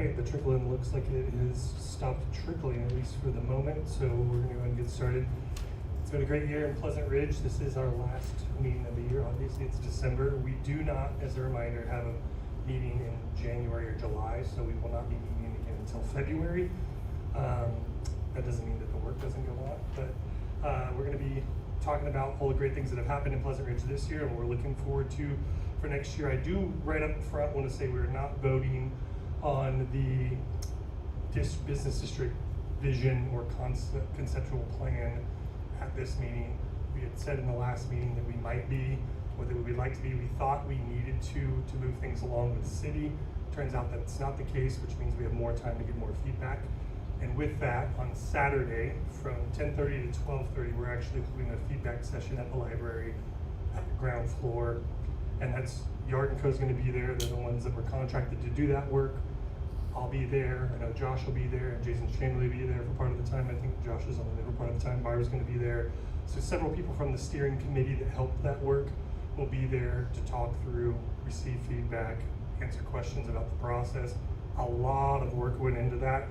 right, the trickle-in looks like it has stopped trickling, at least for the moment, so we're gonna go ahead and get started. It's been a great year in Pleasant Ridge. This is our last meeting of the year. Obviously, it's December. We do not, as a reminder, have a meeting in January or July, so we will not be meeting again until February. That doesn't mean that the work doesn't go on, but we're gonna be talking about all the great things that have happened in Pleasant Ridge this year and what we're looking forward to for next year. I do, right up front, want to say we're not voting on the business district vision or conceptual plan at this meeting. We had said in the last meeting that we might be, or that we'd like to be. We thought we needed to move things along with the city. Turns out that it's not the case, which means we have more time to get more feedback. And with that, on Saturday from 10:30 to 12:30, we're actually holding a feedback session at the library at the ground floor. And that's, Yard and Co is gonna be there. They're the ones that were contracted to do that work. I'll be there. I know Josh will be there, and Jason Chandler will be there for part of the time. I think Josh is only there for part of the time. Myra's gonna be there. So several people from the steering committee that helped that work will be there to talk through, receive feedback, answer questions about the process. A lot of work went into that.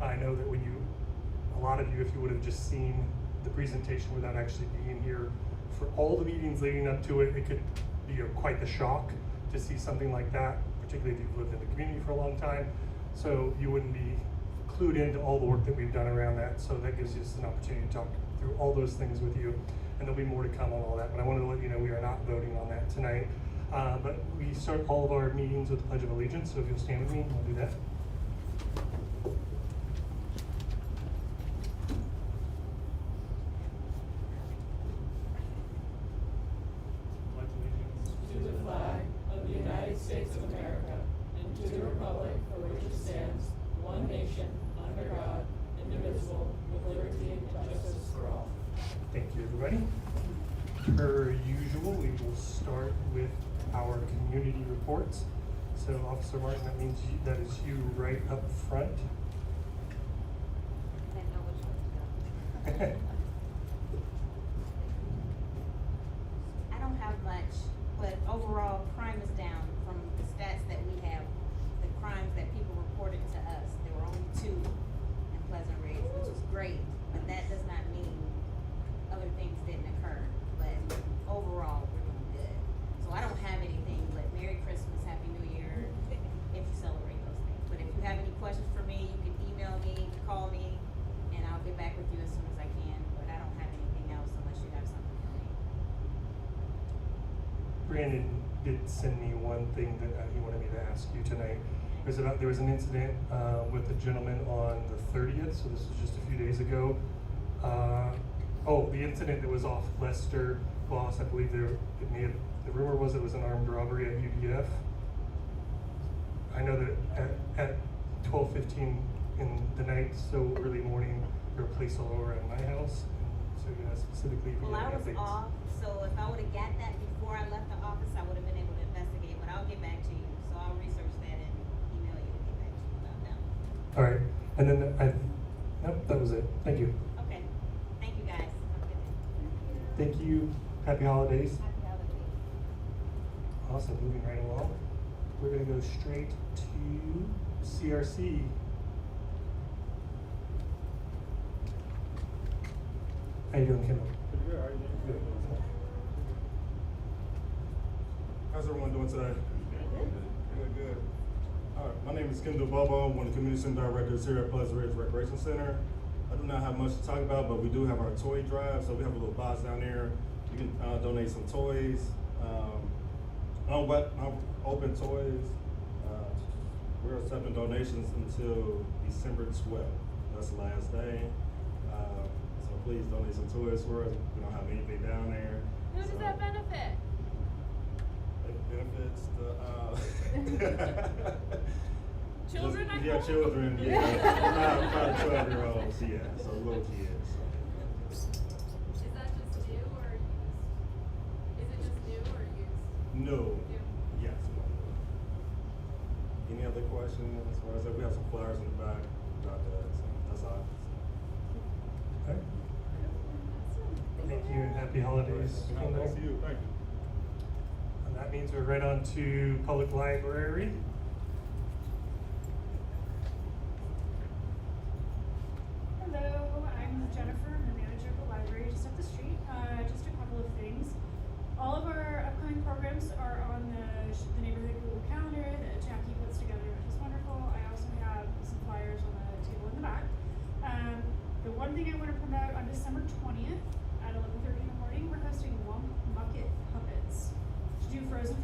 I know that a lot of you, if you would have just seen the presentation without actually being here for all the meetings leading up to it, it could be quite the shock to see something like that, particularly if you've lived in the community for a long time. So you wouldn't be clued into all the work that we've done around that. So that gives us an opportunity to talk through all those things with you. And there'll be more to come on all that. But I wanted to let you know we are not voting on that tonight. But we start all of our meetings with the Pledge of Allegiance. So if you'll stand with me, we'll do that. States of America, and to the republic for which it stands, one nation, under God, indivisible, with liberty and justice for all. Thank you, everybody. Per usual, we will start with our community reports. So, Officer Martin, that means that is you right up front. I didn't know which one to go. I don't have much, but overall, crime is down. From the stats that we have, the crimes that people reported to us, there were only 2 in Pleasant Ridge, which is great, but that does not mean other things didn't occur. But overall, we're doing good. So I don't have anything but Merry Christmas, Happy New Year, if you celebrate those things. But if you have any questions for me, you can email me, call me, and I'll get back with you as soon as I can. But I don't have anything else unless you have something for me. Brandon did send me one thing that he wanted me to ask you tonight. There was an incident with a gentleman on the 30th, so this was just a few days ago. The incident that was off Lester Boss, I believe the rumor was it was an armed robbery at UDF. I know that at 12:15 in the night, so early morning, there were police all around my house. So you asked specifically if you Well, I had was updates. off, so if I would have got that before I left the office, I would have been able to investigate, but I'll get back to you. So I'll research that and email you and get back to you about that. All right, and then nope, that was it. Thank you. Okay, thank you guys. Have a good day. Thank you. Happy holidays. Happy holidays. Awesome, moving right along. We're gonna go straight to CRC. How you doing, Kendall? Pretty good, how are you doing? Good. How's everyone doing today? Good, good. All right, my name is Kendall Bobo. I'm one of the community center directors here at Pleasant Ridge Recreation Center. I do not have much to talk about, but we do have our toy drive. So we have a little box down there. You can donate some toys, open toys. We're accepting donations until December 12th. That's the last day. So please donate some toys for us. We don't have anything down there. Who does that benefit? It benefits the Children, I yeah, hope? children, yeah. About 12-year-olds, yeah, so little kids. Is that just new or used? Is it just new or used? No. New. Yes. Any other questions as far as that? We have some flyers in the back about that, so that's all. All right. Thank you and happy holidays. Kendall. Thank you. Thank you. And that means we're right on to public library.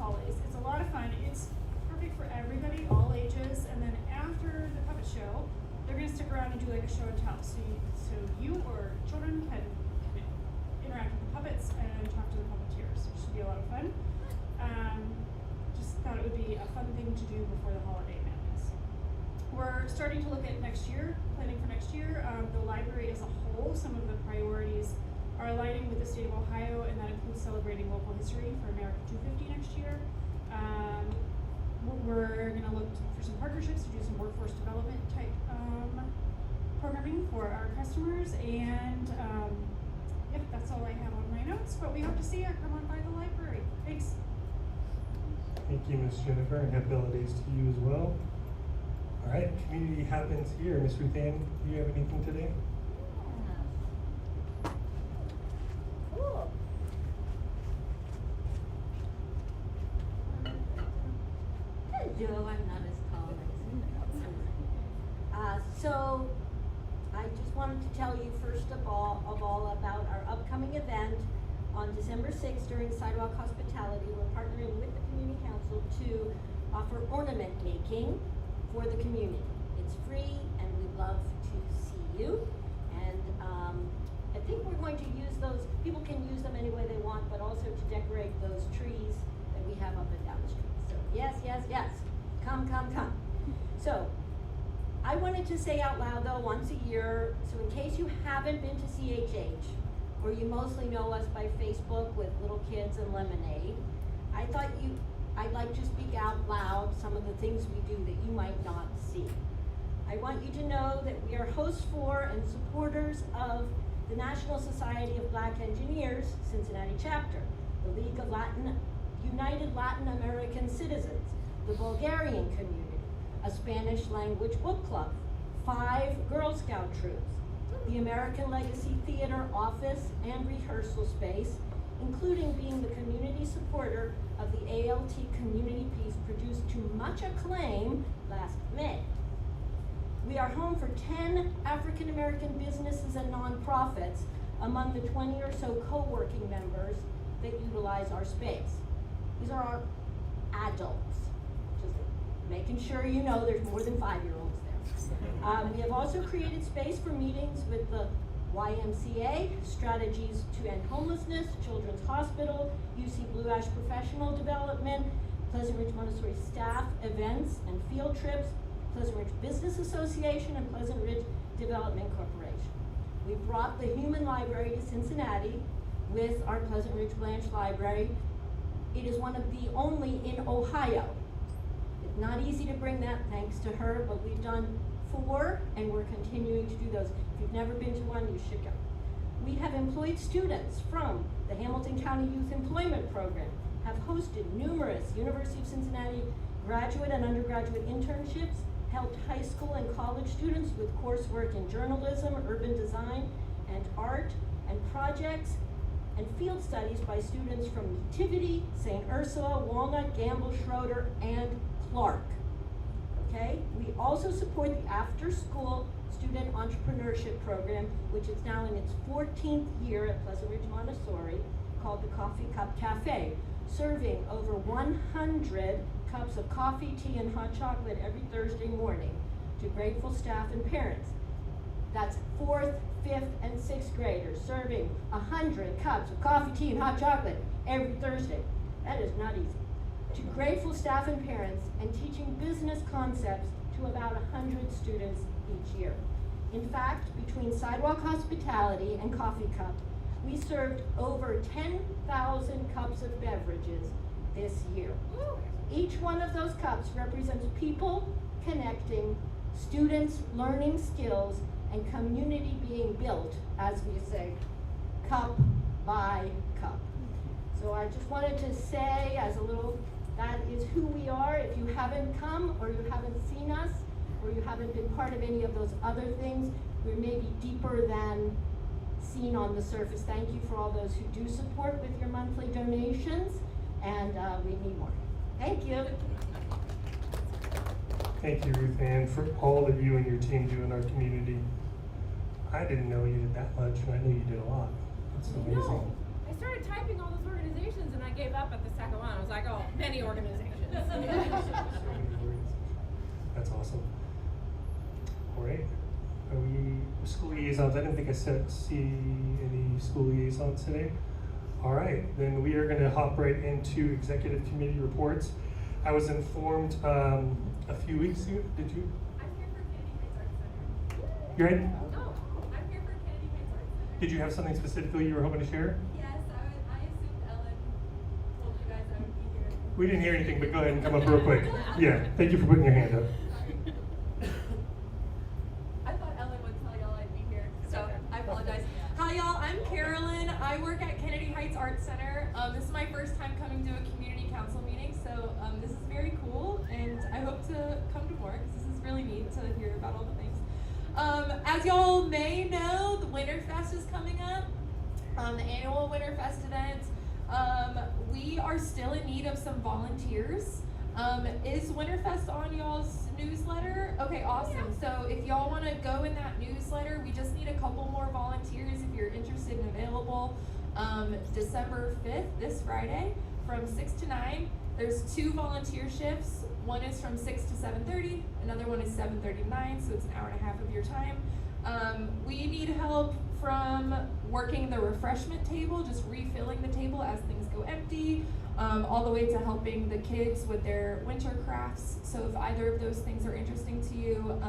holidays. It's a lot of fun. It's perfect for everybody, all ages. And then after the puppet show, they're gonna stick around and do like a show and tell. So you or children can interact with the puppets and talk to the puppeteers. It should be a lot of fun. Just thought it would be a fun thing to do before the holiday madness. We're starting to look at next year, planning for next year. The library as a whole, some of the priorities are aligning with the state of Ohio, and that includes celebrating local history for America 250 next year. We're going to look for some partnerships to do some workforce development type programming for our customers, and yep, that's all I have on my notes. But we hope to see you come on by the library. Thanks. Thank you, Ms. Jennifer, and happy holidays to you as well. All right, community happens here. Ms. Ruth Ann, do you have anything today? Cool. Hello, I'm not as tall as so I just wanted to tell you first of all about our upcoming event on December 6th during Sidewalk Hospitality. We're partnering with the Community Council to offer ornament making for the community. It's free and we'd love to see you. And I think we're going to use those, people can use them any way they want, but also to decorate those trees that we have up and down the street. So yes, yes, yes, come. So I wanted to say out loud though, once a year, so in case you haven't been to CHH, or you mostly know us by Facebook with Little Kids and Lemonade, I'd like to speak out loud some of the things we do that you might not see. I want you to know that we are hosts for and supporters of the National Society of Black Engineers, Cincinnati chapter, the League of United Latin American Citizens, the Bulgarian community, a Spanish language book club, 5 Girl Scout troops, the American Legacy Theater office and rehearsal space, including being the community supporter of the ALT community piece produced to much acclaim last May. We are home for 10 African American businesses and nonprofits among the 20 or so co-working members that utilize our space. These are our adults, just making sure you know there's more than 5-year-olds there. We have also created space for meetings with the YMCA, Strategies to End Homelessness, Children's Hospital, UC Blue Ash Professional Development, Pleasant Ridge Montessori staff events and field trips, Pleasant Ridge Business Association, and Pleasant Ridge Development Corporation. We brought the Human Library to Cincinnati with our Pleasant Ridge Blanche Library. It is one of the only in Ohio. It's not easy to bring that, thanks to her, but we've done 4 and we're continuing to do those. If you've never been to one, you should go. We have employed students from the Hamilton County Youth Employment Program, have hosted numerous University of Cincinnati graduate and undergraduate internships, helped high school and college students with coursework in journalism, urban design, and art, and projects, and field studies by students from Nativity, St. Ursula, Walnut, Gamble, Schroeder, and Clark. Okay? We also support the after-school student entrepreneurship program, which is now in its 14th year at Pleasant Ridge Montessori, called the Coffee Cup Cafe, serving over 100 cups of coffee, tea, and hot chocolate every Thursday morning to grateful staff and parents. That's 4th, 5th, and 6th graders serving 100 cups of coffee, tea, and hot chocolate every Thursday. That is not easy. To grateful staff and parents, and teaching business concepts to about 100 students each year. In fact, between Sidewalk Hospitality and Coffee Cup, we served over 10,000 cups of beverages this year. Each one of those cups represents people connecting, students learning skills, and community being built, as we say, cup by cup. So I just wanted to say as a little, that is who we are. If you haven't come, or you haven't seen us, or you haven't been part of any of those other things, we're maybe deeper than seen on the surface. Thank you for all those who do support with your monthly donations, and we need more. Thank you. Thank you, Ruth Ann, for all that you and your team do in our community. I didn't know you did that much, and I knew you did a lot. It's amazing. No, I started typing all those organizations and I gave up at the second one. I was like, oh, many organizations. That's awesome. All right. Are we school liaisons? I didn't think I see any school liaisons today. All right, then we are going to hop right into executive committee reports. I was informed a few weeks ago. Did you? I'm here for Kennedy Heights Arts Center. You're right? No, I'm here for Kennedy Heights Arts Center. Did you have something specifically you were hoping to share? Yes, I assumed Ellen told you guys I would be here. We didn't hear anything, but go ahead and come up real quick. Yeah, thank you for putting your hand up. I thought Ellen would tell y'all I'd be here, so I apologize. Hi y'all, I'm Carolyn. I work at Kennedy Heights Arts Center. This is my first time coming to a community council meeting, so this is very cool, and I hope to come to more because this is really neat to hear about all the things. As y'all may know, the Winterfest is coming up, the annual Winterfest event. We are still in need of some volunteers. Is Winterfest on y'all's newsletter? Okay, awesome. So if y'all want to go in that newsletter, we just need a couple more volunteers if you're interested and available. December 5th, this Friday, from 6 to 9. There's 2 volunteer shifts. One is from 6 to 7:30, another one is 7:30 to 9, so it's an hour and a half of your time. We need help from working the refreshment table, just refilling the table as things go empty, all the way to helping the kids with their winter crafts. So if either of those things are interesting to you,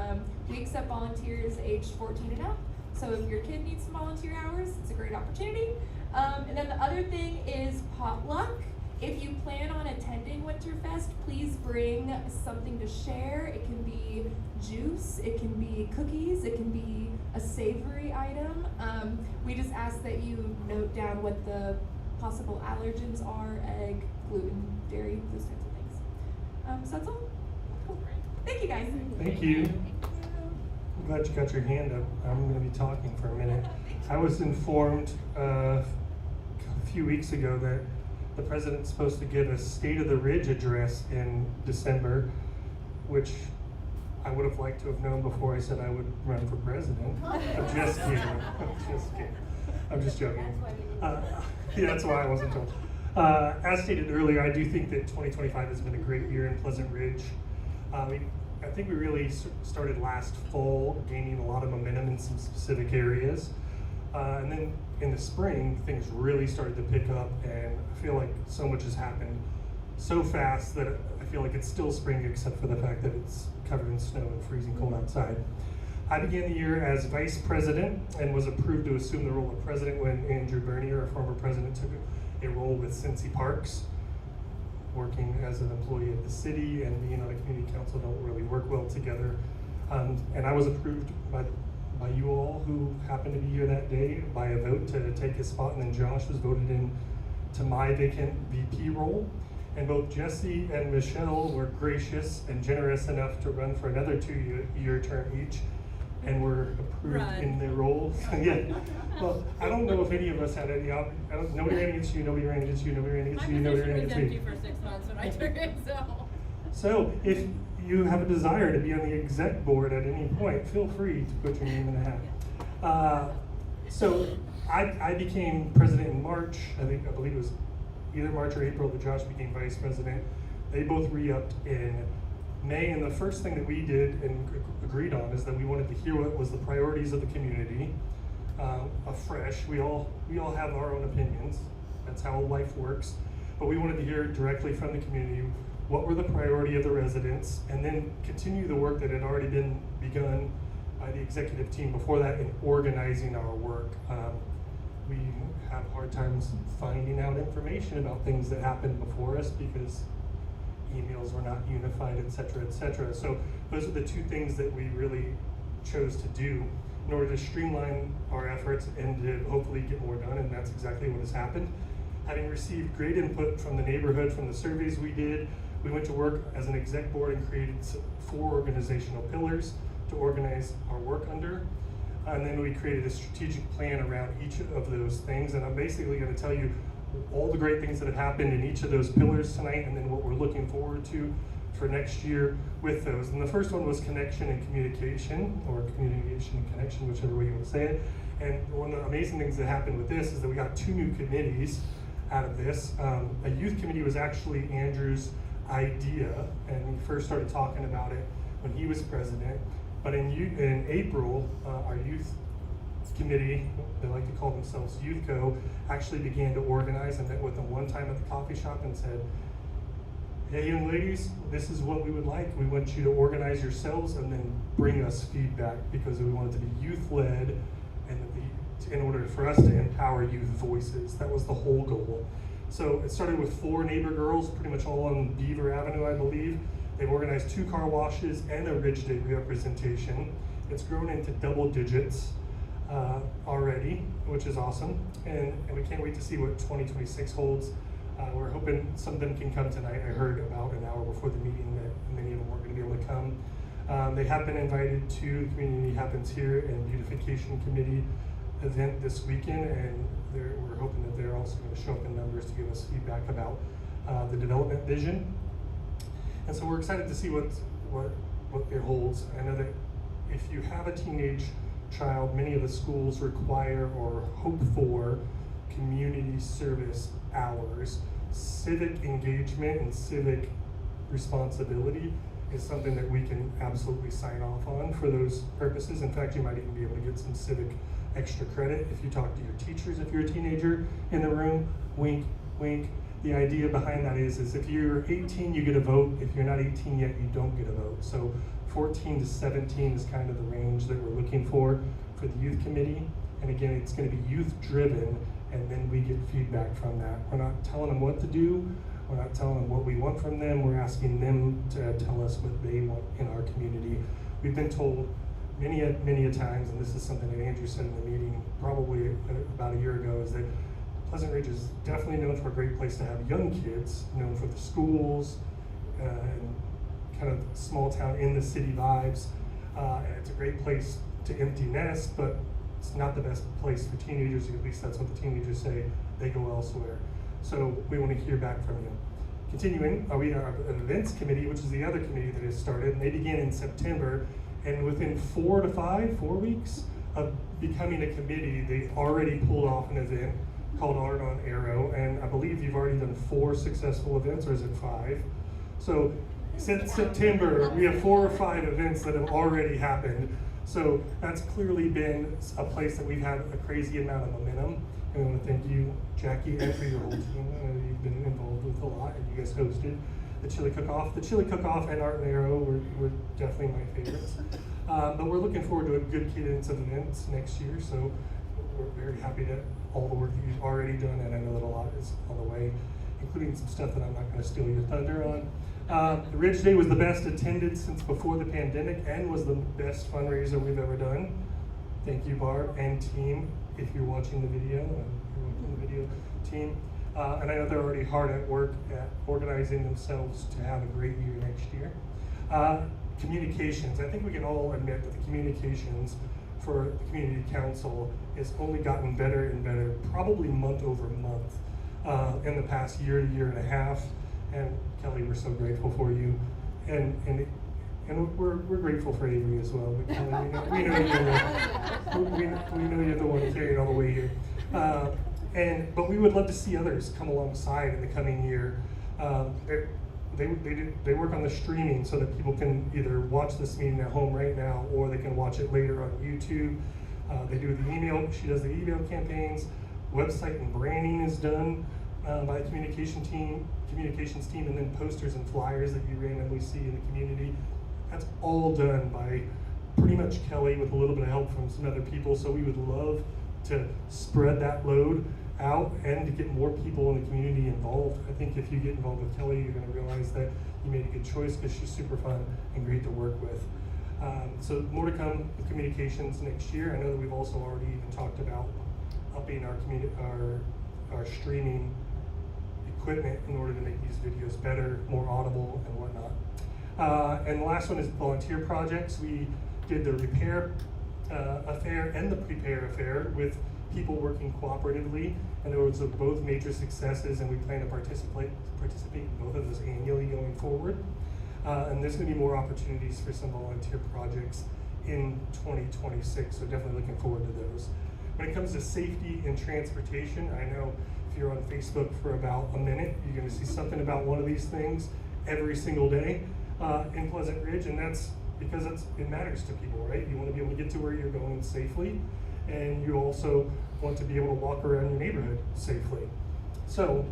we accept volunteers aged 14 and up. So if your kid needs some volunteer hours, it's a great opportunity. And then the other thing is potluck. If you plan on attending Winterfest, please bring something to share. It can be juice, it can be cookies, it can be a savory item. We just ask that you note down what the possible allergens are: egg, gluten, dairy, those types of things. So that's all. Cool. Thank you guys. Thank you. I'm glad you got your hand up. I'm going to be talking for a minute. I was informed a few weeks ago that the president's supposed to give a State of the Ridge address in December, which I would have liked to have known before I said I would run for president. I'm just kidding. I'm just kidding. I'm just joking. Yeah, that's why I wasn't told. As stated earlier, I do think that 2025 has been a great year in Pleasant Ridge. I think we really started last fall gaining a lot of momentum in some specific areas. And then in the spring, things really started to pick up, and I feel like so much has happened so fast that I feel like it's still spring except for the fact that it's covered in snow and freezing cold outside. I began the year as vice president and was approved to assume the role of president when Andrew Bernier, our former president, took a role with Cincy Parks. Working as an employee of the city and being on a community council don't really work well together. And I was approved by you all who happened to be here that day by a vote to take his spot, and then Josh was voted in to my vacant VP role. And both Jesse and Michelle were gracious and generous enough to run for another 2-year term each, and were approved in their roles. Yeah. Well, I don't know if any of us had any. Nobody ran against you. Nobody ran against you. Nobody ran against you. Nobody ran against me. My position was empty for 6 months when I took it, so. So if you have a desire to be on the exec board at any point, feel free to put your name in the hat. So I became president in March. I believe it was either March or April that Josh became vice president. They both re-upped in May, and the first thing that we did and agreed on is that we wanted to hear what was the priorities of the community afresh. We all have our own opinions. That's how life works. But we wanted to hear directly from the community what were the priority of the residents, and then continue the work that had already been begun by the executive team before that in organizing our work. We have hard times finding out information about things that happened before us because emails were not unified, et cetera, et cetera. So those are the 2 things that we really chose to do in order to streamline our efforts and to hopefully get more done, and that's exactly what has happened. Having received great input from the neighborhood, from the surveys we did, we went to work as an exec board and created 4 organizational pillars to organize our work under. And then we created a strategic plan around each of those things. And I'm basically going to tell you all the great things that have happened in each of those pillars tonight, and then what we're looking forward to for next year with those. And the first one was connection and communication, or communication and connection, whichever way you want to say it. And one of the amazing things that happened with this is that we got 2 new committees out of this. A youth committee was actually Andrew's idea, and we first started talking about it when he was president. But in April, our youth committee, they like to call themselves Youth Co, actually began to organize and met with them one time at the coffee shop and said, hey young ladies, this is what we would like. We want you to organize yourselves and then bring us feedback, because we want it to be youth-led and in order for us to empower youth voices. That was the whole goal. So it started with 4 neighbor girls, pretty much all on Beaver Avenue, I believe. They've organized 2 car washes and a Ridge Day representation. It's grown into double digits already, which is awesome. And we can't wait to see what 2026 holds. We're hoping some of them can come tonight. I heard about an hour before the meeting that many of them weren't going to be able to come. They have been invited to Community Happens Here and Beautification Committee event this weekend, and we're hoping that they're also going to show up in numbers to give us feedback about the development vision. And so we're excited to see what it holds. I know that if you have a teenage child, many of the schools require or hope for community service hours. Civic engagement and civic responsibility is something that we can absolutely sign off on for those purposes. In fact, you might even be able to get some civic extra credit if you talk to your teachers if you're a teenager in the room. Wink, wink. The idea behind that is if you're 18, you get a vote. If you're not 18 yet, you don't get a vote. So 14 to 17 is kind of the range that we're looking for the youth committee. And again, it's going to be youth driven, and then we get feedback from that. We're not telling them what to do. We're not telling them what we want from them. We're asking them to tell us what they want in our community. We've been told many a times, and this is something that Andrew said in the meeting probably about a year ago, is that Pleasant Ridge is definitely known for a great place to have young kids, known for the schools, and kind of small town in the city vibes. And it's a great place to empty nest, but it's not the best place for teenagers. At least that's what the teenagers say. They go elsewhere. So we want to hear back from you. Continuing, we have an events committee, which is the other committee that has started, and they began in September. And within 4 weeks of becoming a committee, they already pulled off an event called Art on Arrow, and I believe you've already done 4 successful events, or is it 5? So since September, we have 4 or 5 events that have already happened. So that's clearly been a place that we've had a crazy amount of momentum. And I want to thank you, Jackie, and for your whole team. I know you've been involved with a lot, and you guys hosted the Chili Cook-Off. The Chili Cook-Off and Art and Arrow were definitely my favorites. But we're looking forward to a good cadence of events next year. So we're very happy to all the work that you've already done, and I know that a lot is on the way, including some stuff that I'm not going to steal your thunder on. The Ridge Day was the best attended since before the pandemic and was the best fundraiser we've ever done. Thank you, Barb and team, if you're watching the video, team. And I know they're already hard at work at organizing themselves to have a great year next year. Communications, I think we can all admit that the communications for the community council has only gotten better and better, probably month over month, in the past year and a half. And Kelly, we're so grateful for you, and we're grateful for Avery as well. But Kelly, we know you're the one carrying all the way here. But we would love to see others come alongside in the coming year. They work on the streaming so that people can either watch this meeting at home right now, or they can watch it later on YouTube. They do the email. She does the email campaigns. Website and branding is done by the communications team, and then posters and flyers that you randomly see in the community. That's all done by pretty much Kelly with a little bit of help from some other people. So we would love to spread that load out and to get more people in the community involved. I think if you get involved with Kelly, you're going to realize that you made a good choice, because she's super fun and great to work with. So more to come with communications next year. I know that we've also already even talked about upping our streaming equipment in order to make these videos better, more audible, and whatnot. And the last one is volunteer projects. We did the repair affair and the prepare affair with people working cooperatively, and there was both major successes, and we plan to participate in both of those annually going forward. And there's going to be more opportunities for some volunteer projects in 2026, so definitely looking forward to those. when it comes to safety and transportation, I know if you're on Facebook for about a minute, you're gonna see something about one of these things every single day in Pleasant Ridge, and that's because it matters to people, right? You wanna be able to get to where you're going safely, and you also want to be able to walk around your neighborhood safely. So,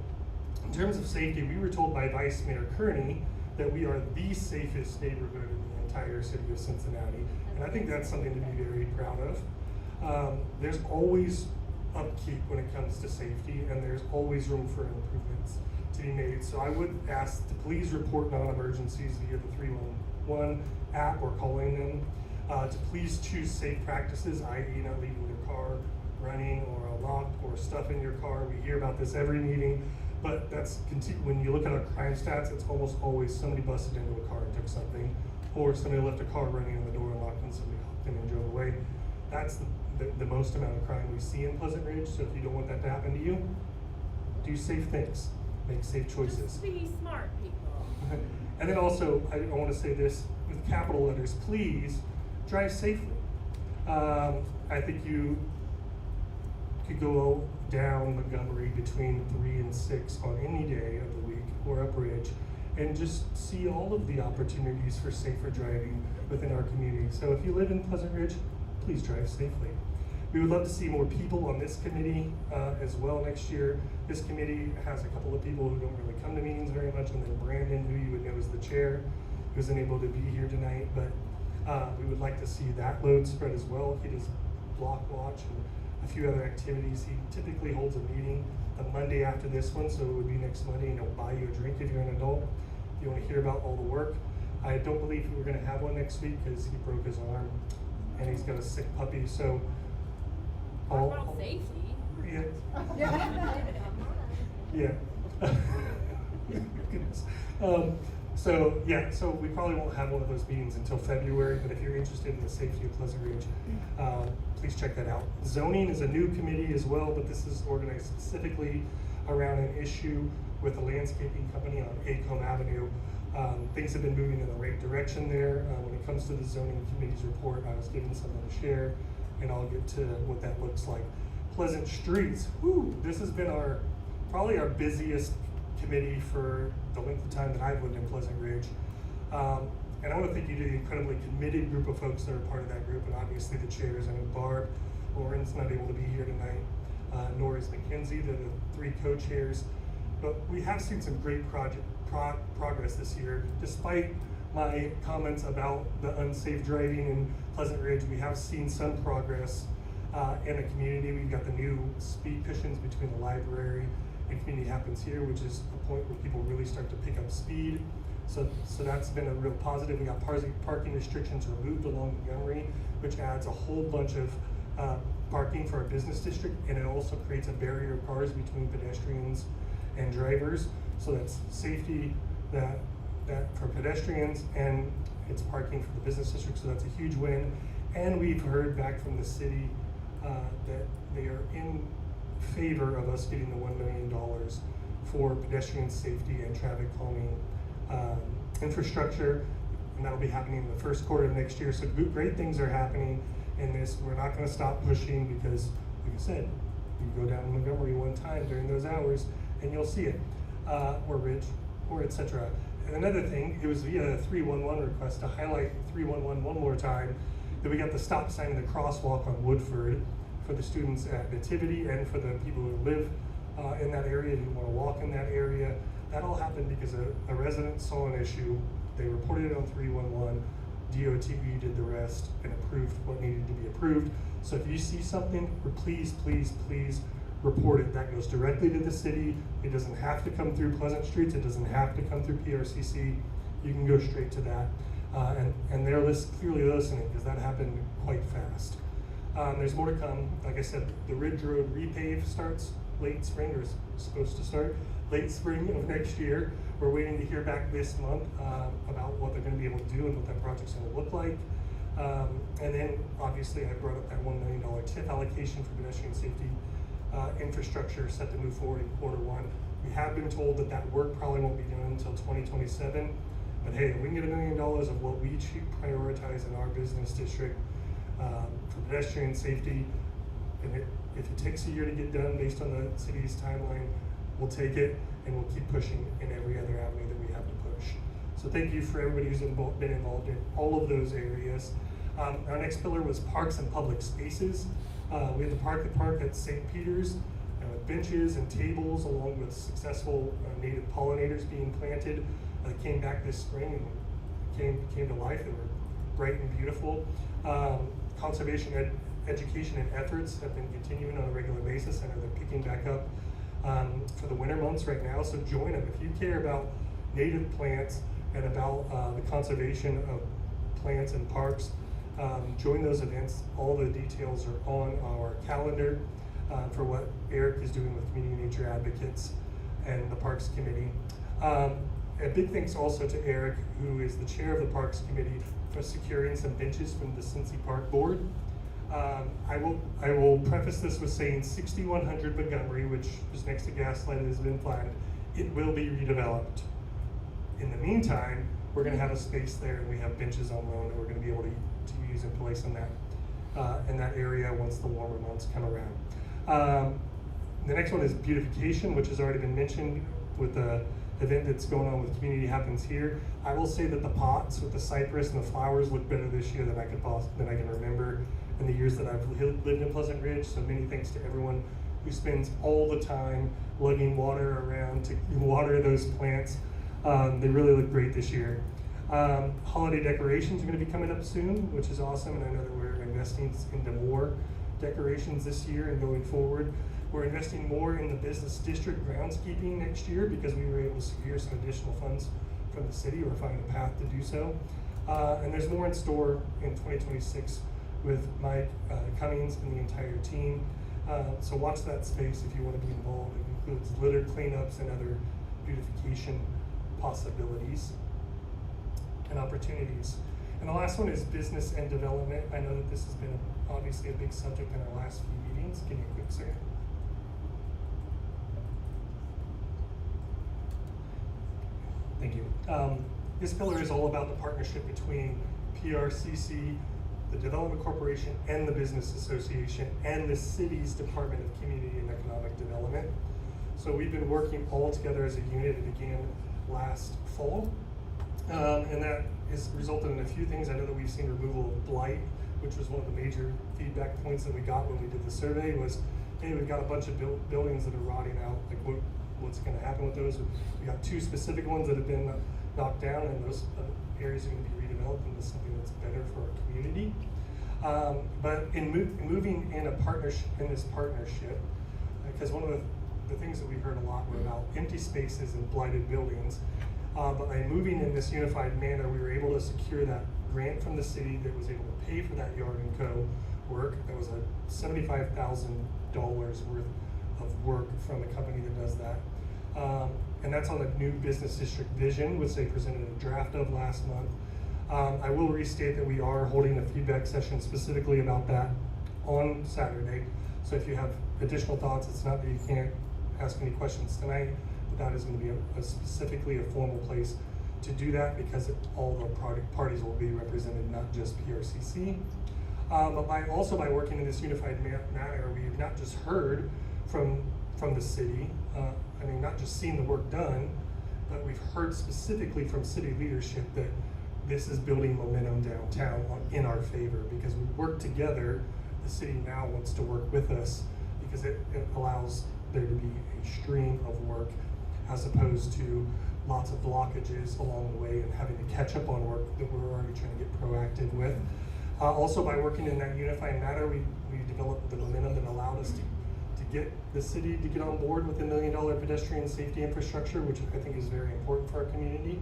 in terms of safety, we were told by Vice Mayor Kearney that we are the safest neighborhood in the entire city of Cincinnati, and I think that's something to be very proud of. There's always upkeep when it comes to safety, and there's always room for improvements to be made. So I would ask to please report non-emergencies via the 311 app or calling them. To please choose safe practices, i.e. not leaving your car running or locked or stuff in your car. We hear about this every meeting, but that's when you look at our crime stats, it's almost always somebody busted into a car and took something, or somebody left a car running in the door unlocked and somebody hopped in and drove away. That's the most amount of crime we see in Pleasant Ridge. So if you don't want that to happen to you, do safe things, make safe choices. Just be smart, people. And then also, I want to say this with capital letters, please drive safely. I think you could go down Montgomery between 3 and 6 on any day of the week, or up Ridge, and just see all of the opportunities for safer driving within our community. So if you live in Pleasant Ridge, please drive safely. We would love to see more people on this committee as well next year. This committee has a couple of people who don't really come to meetings very much, and then Brandon, who you would know is the chair, who's unable to be here tonight, but we would like to see that load spread as well. He does block watch and a few other activities. He typically holds a meeting the Monday after this one, so it would be next Monday, and he'll buy you a drink if you're an adult. If you want to hear about all the work. I don't believe we're going to have one next week because he broke his arm and he's got a sick puppy, so What about safety? yeah. Yeah. Goodness. So we probably won't have one of those meetings until February, but if you're interested in the safety of Pleasant Ridge, please check that out. Zoning is a new committee as well, but this is organized specifically around an issue with a landscaping company on Acomb Avenue. Things have been moving in the right direction there. When it comes to the zoning committee's report, I was given something to share, and I'll get to what that looks like. Pleasant Streets, this has been probably our busiest committee for the length of time that I've lived in Pleasant Ridge. And I want to thank you to the incredibly committed group of folks that are part of that group, and obviously the chairs. I mean, Barb, Lauren's not able to be here tonight, nor is Mackenzie. They're the 3 co-chairs. But we have seen some great progress this year. Despite my comments about the unsafe driving in Pleasant Ridge, we have seen some progress in the community. We've got the new speed cushions between the library and Community Happens Here, which is a point where people really start to pick up speed. So that's been a real positive. We got parking restrictions removed along Montgomery, which adds a whole bunch of parking for our business district, and it also creates a barrier of cars between pedestrians and drivers. So that's safety that for pedestrians, and it's parking for the business district, so that's a huge win. And we've heard back from the city that they are in favor of us getting the $1 million for pedestrian safety and traffic calming infrastructure, and that'll be happening in the first quarter of next year. So great things are happening in this. We're not going to stop pushing because, like I said, you go down to Montgomery one time during those hours and you'll see it, or Ridge, or etc. And another thing, it was via a 311 request to highlight 311 one more time, that we got the stop sign and the crosswalk on Woodford for the students at Nativity and for the people who live in that area, who want to walk in that area. That all happened because a resident saw an issue. They reported it on 311. DOTE did the rest and approved what needed to be approved. So if you see something, please, please, please report it. That goes directly to the city. It doesn't have to come through Pleasant Streets. It doesn't have to come through PRCC. You can go straight to that. And they're clearly listening, because that happened quite fast. There's more to come. Like I said, the Ridge Road repave starts late spring, or is supposed to start late spring of next year. We're waiting to hear back this month about what they're going to be able to do and what that project's going to look like. And then obviously I brought up that $1 million TIF allocation for pedestrian safety infrastructure set to move forward in Q1. We have been told that that work probably won't be done until 2027. But hey, if we can get $1 million of what we prioritize in our business district for pedestrian safety, And if it takes a year to get done based on the city's timeline, we'll take it and we'll keep pushing in every other avenue that we have to push. So thank you for everybody who's been involved in all of those areas. Our next pillar was parks and public spaces. We had the park at St. Peter's with benches and tables along with successful native pollinators being planted. Came back this spring and came to life. They were bright and beautiful. Conservation education and efforts have been continuing on a regular basis. I know they're picking back up for the winter months right now, so join them. If you care about native plants and about the conservation of plants and parks, join those events. All the details are on our calendar for what Eric is doing with Community Nature Advocates and the Parks Committee. A big thanks also to Eric, who is the chair of the Parks Committee, for securing some benches from the Cincy Park Board. I will preface this with saying 6100 Montgomery, which is next to Gaslight and has been flagged, it will be redeveloped. In the meantime, we're going to have a space there, and we have benches on loan that we're going to be able to use in place in that area once the warmer months come around. The next one is beautification, which has already been mentioned with the event that's going on with Community Happens Here. I will say that the pots with the cypress and the flowers look better this year than I can remember in the years that I've lived in Pleasant Ridge. So many thanks to everyone who spends all the time lugging water around to water those plants. They really look great this year. Holiday decorations are going to be coming up soon, which is awesome, and I know that we're investing into more decorations this year and going forward. We're investing more in the business district groundskeeping next year because we were able to secure some additional funds from the city. We're finding a path to do so. And there's more in store in 2026 with Mike Cummings and the entire team. So watch that space if you want to be involved. It includes litter cleanups and other beautification possibilities and opportunities. And the last one is business and development. I know that this has been obviously a big subject in our last few meetings. Give me a quick second. Thank you. This pillar is all about the partnership between PRCC, the Development Corporation, and the Business Association, and the city's Department of Community and Economic Development. So we've been working all together as a unit. It began last fall, and that has resulted in a few things. I know that we've seen removal of blight, which was one of the major feedback points that we got when we did the survey was, hey, we've got a bunch of buildings that are rotting out. Like what's going to happen with those? We got 2 specific ones that have been knocked down, and those areas are going to be redeveloped into something that's better for our community. But in moving in this partnership, because one of the things that we heard a lot were about empty spaces and blighted buildings. But by moving in this unified manner, we were able to secure that grant from the city that was able to pay for that Yard & Co. work. That was a $75,000 worth of work from a company that does that. And that's on the new business district vision, which they presented a draft of last month. I will restate that we are holding a feedback session specifically about that on Saturday. So if you have additional thoughts, it's not that you can't ask any questions tonight, but that is going to be specifically a formal place to do that because all the parties will be represented, not just PRCC. But by working in this unified manner, we have not just heard from the city, not just seen the work done, but we've heard specifically from city leadership that this is building momentum downtown in our favor because we work together. The city now wants to work with us because it allows there to be a stream of work as opposed to lots of blockages along the way and having to catch up on work that we're already trying to get proactive with. Also, by working in that unified manner, we developed the momentum that allowed us to get the city to get on board with the $1 million pedestrian safety infrastructure, which I think is very important for our community.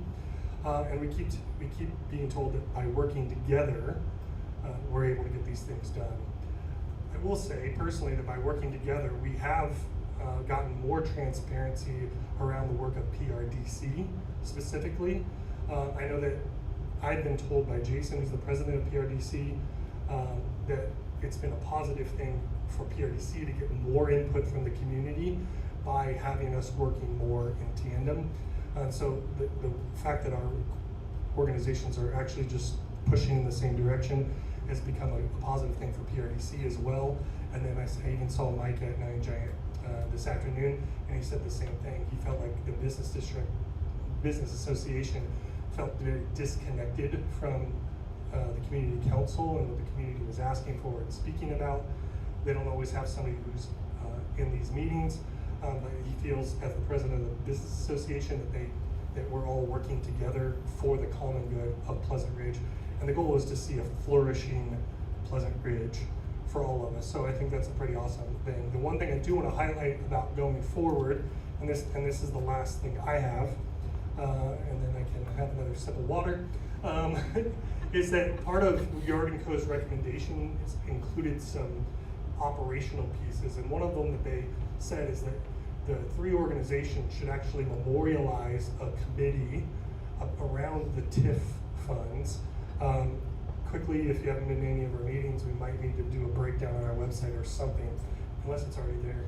And we keep being told that by working together, we're able to get these things done. I will say personally that by working together, we have gotten more transparency around the work of PRDC specifically. I know that I've been told by Jason, who's the president of PRDC, that it's been a positive thing for PRDC to get more input from the community by having us working more in tandem. So the fact that our organizations are actually just pushing in the same direction has become a positive thing for PRDC as well, And then I even saw Mike at Nine Giant this afternoon, and he said the same thing. He felt like the business association felt very disconnected from the community council and what the community was asking for and speaking about. They don't always have somebody who's in these meetings, but he feels as the president of the business association that we're all working together for the common good of Pleasant Ridge. And the goal is to see a flourishing Pleasant Ridge for all of us. So I think that's a pretty awesome thing. The one thing I do want to highlight about going forward, and this is the last thing I have, and then I can have another sip of water, is that part of Yard & Co.'s recommendation included some operational pieces, and one of them that they said is that the three organizations should actually memorialize a committee around the TIF funds. Quickly, if you haven't been to any of our meetings, we might need to do a breakdown on our website or something, unless it's already there.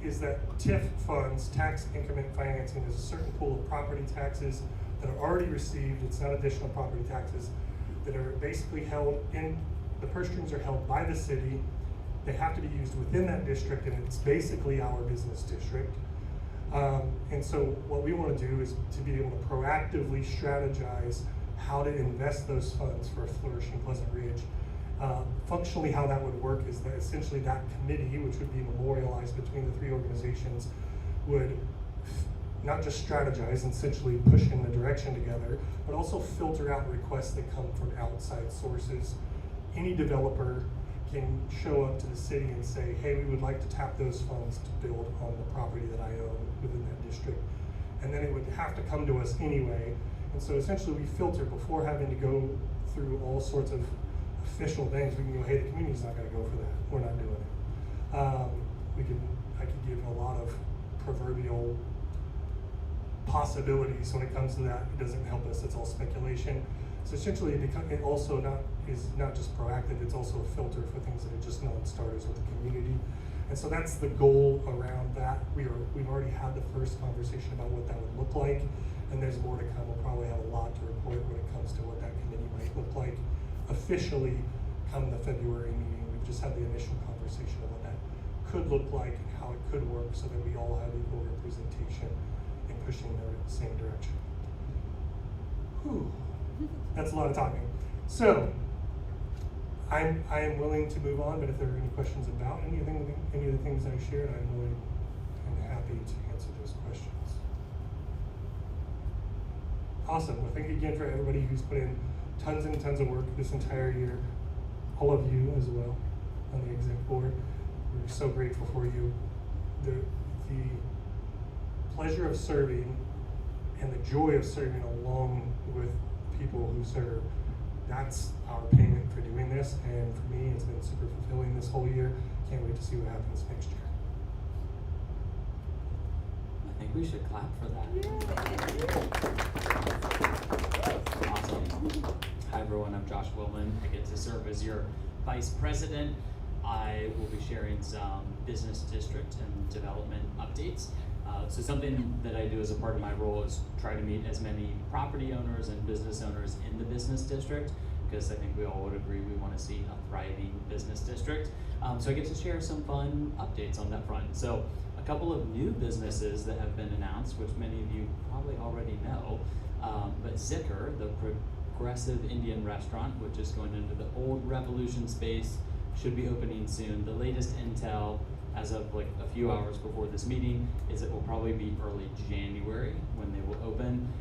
Is that TIF funds, tax increment financing, is a certain pool of property taxes that are already received. It's not additional property taxes that are basically held in, the purse strings are held by the city. They have to be used within that district, and it's basically our business district. And so what we want to do is to be able to proactively strategize how to invest those funds for a flourishing Pleasant Ridge. Functionally, how that would work is that essentially that committee, which would be memorialized between the three organizations, would not just strategize and essentially push in the direction together, but also filter out requests that come from outside sources. Any developer can show up to the city and say, hey, we would like to tap those funds to build on the property that I own within that district. And then it would have to come to us anyway. And so essentially we filter before having to go through all sorts of official things. We can go, hey, the community's not gonna go for that. We're not doing it. I could give a lot of proverbial possibilities when it comes to that. It doesn't help us, it's all speculation. So essentially it also is not just proactive, it's also a filter for things that are just non-starters with the community. And so that's the goal around that. We've already had the first conversation about what that would look like, and there's more to come. We'll probably have a lot to report when it comes to what that committee might look like officially come the February meeting. We've just had the initial conversation of what that could look like and how it could work so that we all have equal representation in pushing in the same direction. Whew. That's a lot of talking. So, I am willing to move on, but if there are any questions about any of the things I shared, I'm willing and happy to answer those questions. Awesome. Well, thank you again for everybody who's put in tons and tons of work this entire year. All of you as well on the exec board. We're so grateful for you. The pleasure of serving and the joy of serving along with people who serve, that's our payment for doing this, and for me it's been super fulfilling this whole year. Can't wait to see what happens next year. I think we should clap for that. Awesome. Hi everyone, I'm Josh Willman. I get to serve as your vice president. I will be sharing some business district and development updates. So something that I do as a part of my role is try to meet as many property owners and business owners in the business district, because I think we all would agree we want to see a thriving business district. So I get to share some fun updates on that front. So a couple of new businesses that have been announced, which many of you probably already know, but Zicker, the progressive Indian restaurant, which is going into the old Revolution space, should be opening soon. The latest intel as of like a few hours before this meeting is it will probably be early January when they will open.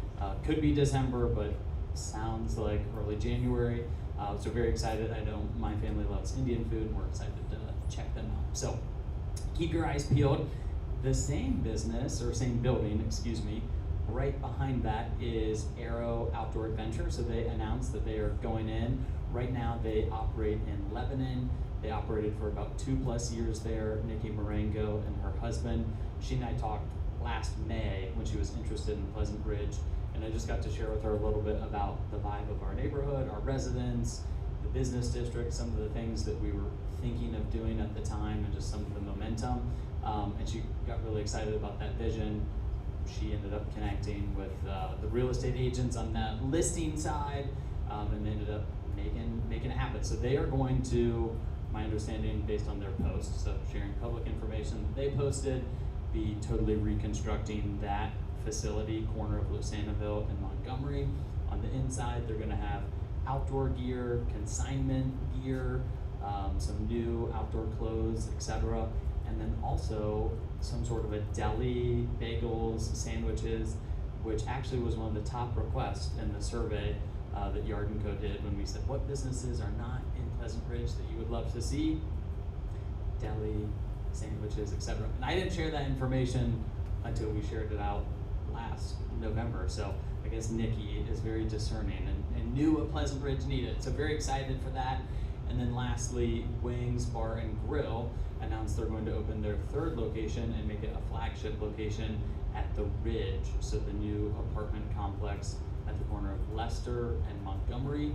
Could be December, but sounds like early January. So very excited. I know my family loves Indian food and we're excited to check them out. So keep your eyes peeled. The same business, or same building, excuse me, right behind that is Arrow Outdoor Adventure. So they announced that they are going in. Right now they operate in Lebanon. They operated for about 2+ years there. Nikki Marengo and her husband. She and I talked last May when she was interested in Pleasant Ridge, and I just got to share with her a little bit about the vibe of our neighborhood, our residents, the business district, some of the things that we were thinking of doing at the time, and just some of the momentum. And she got really excited about that vision. She ended up connecting with the real estate agents on that listing side, and they ended up making it happen. So they are going to my understanding based on their posts, so sharing public information that they posted, be totally reconstructing that facility, corner of Lusanaville and Montgomery. On the inside, they're gonna have outdoor gear, consignment gear, some new outdoor clothes, etc. And then also some sort of a deli, bagels, sandwiches, which actually was one of the top requests in the survey that Yard & Co did when we said, what businesses are not in Pleasant Ridge that you would love to see? Deli, sandwiches, etc. And I didn't share that information until we shared it out last November. So I guess Nikki is very discerning and knew what Pleasant Ridge needed. So very excited for that. And then lastly, Wings Bar and Grill announced they're going to open their third location and make it a flagship location at the Ridge. So the new apartment complex at the corner of Leicester and Montgomery.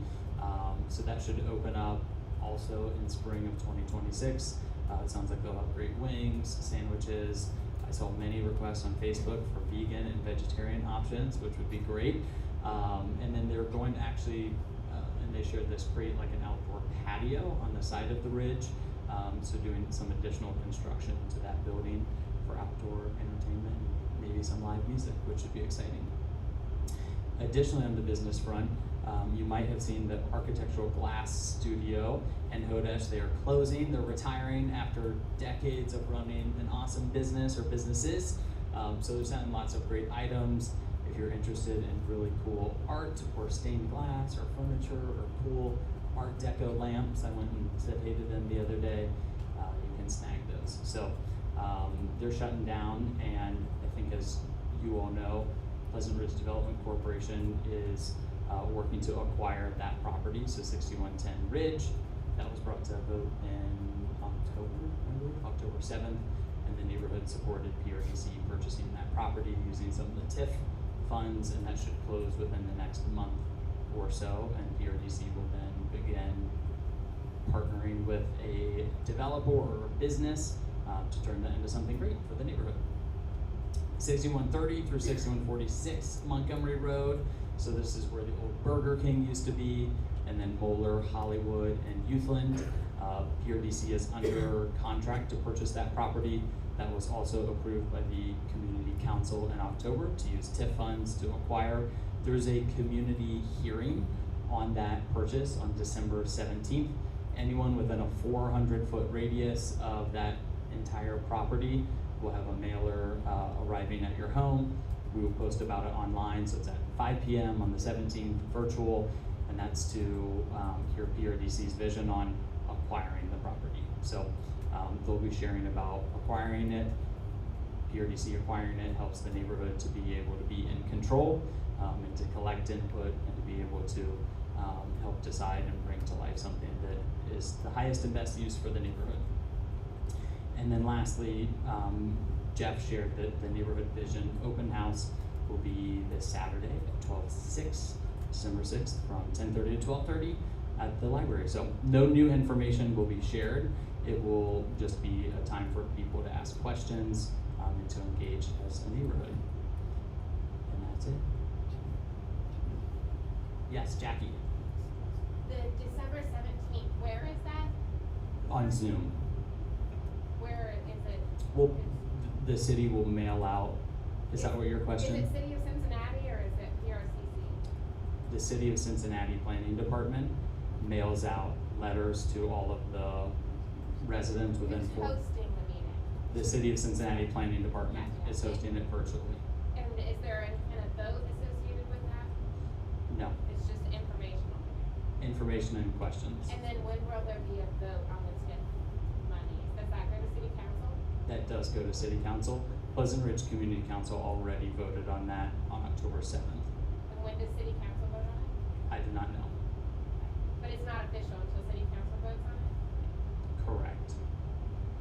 So that should open up also in spring of 2026. It sounds like they'll have great wings, sandwiches. I saw many requests on Facebook for vegan and vegetarian options, which would be great. And then they're going to actually, and they shared this, create like an outdoor patio on the side of the Ridge. So doing some additional construction to that building for outdoor entertainment, maybe some live music, which would be exciting. Additionally, on the business front, you might have seen the Architectural Glass Studio in Hodesh. They are closing, they're retiring after decades of running an awesome business or businesses. So they're selling lots of great items. If you're interested in really cool art or stained glass or furniture or cool Art Deco lamps, I went and said hey to them the other day, you can snag those. So they're shutting down, and I think as you all know, Pleasant Ridge Development Corporation is working to acquire that property, so 6110 Ridge. That was brought to a vote in October 7th, and the neighborhood supported PRDC purchasing that property using some of the TIF funds, and that should close within the next month or so, and PRDC will then begin partnering with a developer or a business to turn that into something great for the neighborhood. 6130 through 6146 Montgomery Road. So this is where the old Burger King used to be, and then Bowler, Hollywood, and Youthland. PRDC is under contract to purchase that property. That was also approved by the Community Council in October to use TIF funds to acquire. There's a community hearing on that purchase on December 17th. Anyone within a 400-foot radius of that entire property will have a mailer arriving at your home. We will post about it online, so it's at 5 p.m. on the 17th, virtual, and that's to hear PRDC's vision on acquiring the property. So they'll be sharing about acquiring it. PRDC acquiring it helps the neighborhood to be able to be in control and to collect input and to be able to help decide and bring to life something that is the highest and best use for the neighborhood. And then lastly, Jeff shared that the Neighborhood Vision Open House will be this Saturday at 12/6, December 6th, from 10:30 to 12:30 at the library. So no new information will be shared. It will just be a time for people to ask questions and to engage as a neighborhood. And that's it. Yes, Jackie. The December 17th, where is that? On Zoom. Where is it? Well, the city will mail out. Is that what your question? Is it City of Cincinnati or is it PRCC? The City of Cincinnati Planning Department mails out letters to all of the residents within Who's hosting the meeting? The City of Cincinnati Planning Department is hosting it virtually. And is there any kind of vote associated with that? No, It's just informational. information and questions. And then when will there be a vote on the TIF money? Does that go to City Council? That does go to City Council. Pleasant Ridge Community Council already voted on that on October 7th. And when does City Council vote on it? I do not know. But it's not official until City Council votes on it? Correct.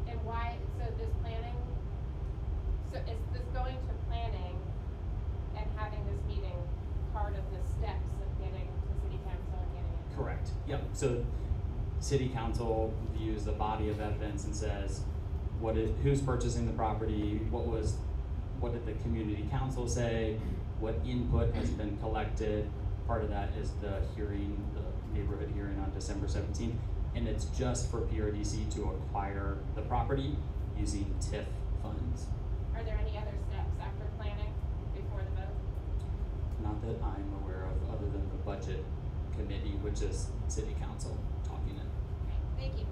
And why, so does planning, so is this going to planning and having this meeting part of the steps of getting to City Council and getting it? Correct. Yep. So City Council views the body of evidence and says, who's purchasing the property? What did the community council say? What input has been collected? Part of that is the hearing, the neighborhood hearing on December 17th. and it's just for PRDC to acquire the property using TIF funds. Are there any other steps after planning before the vote? Not that I'm aware of, other than the budget committee, which is city council talking it. Okay, thank you.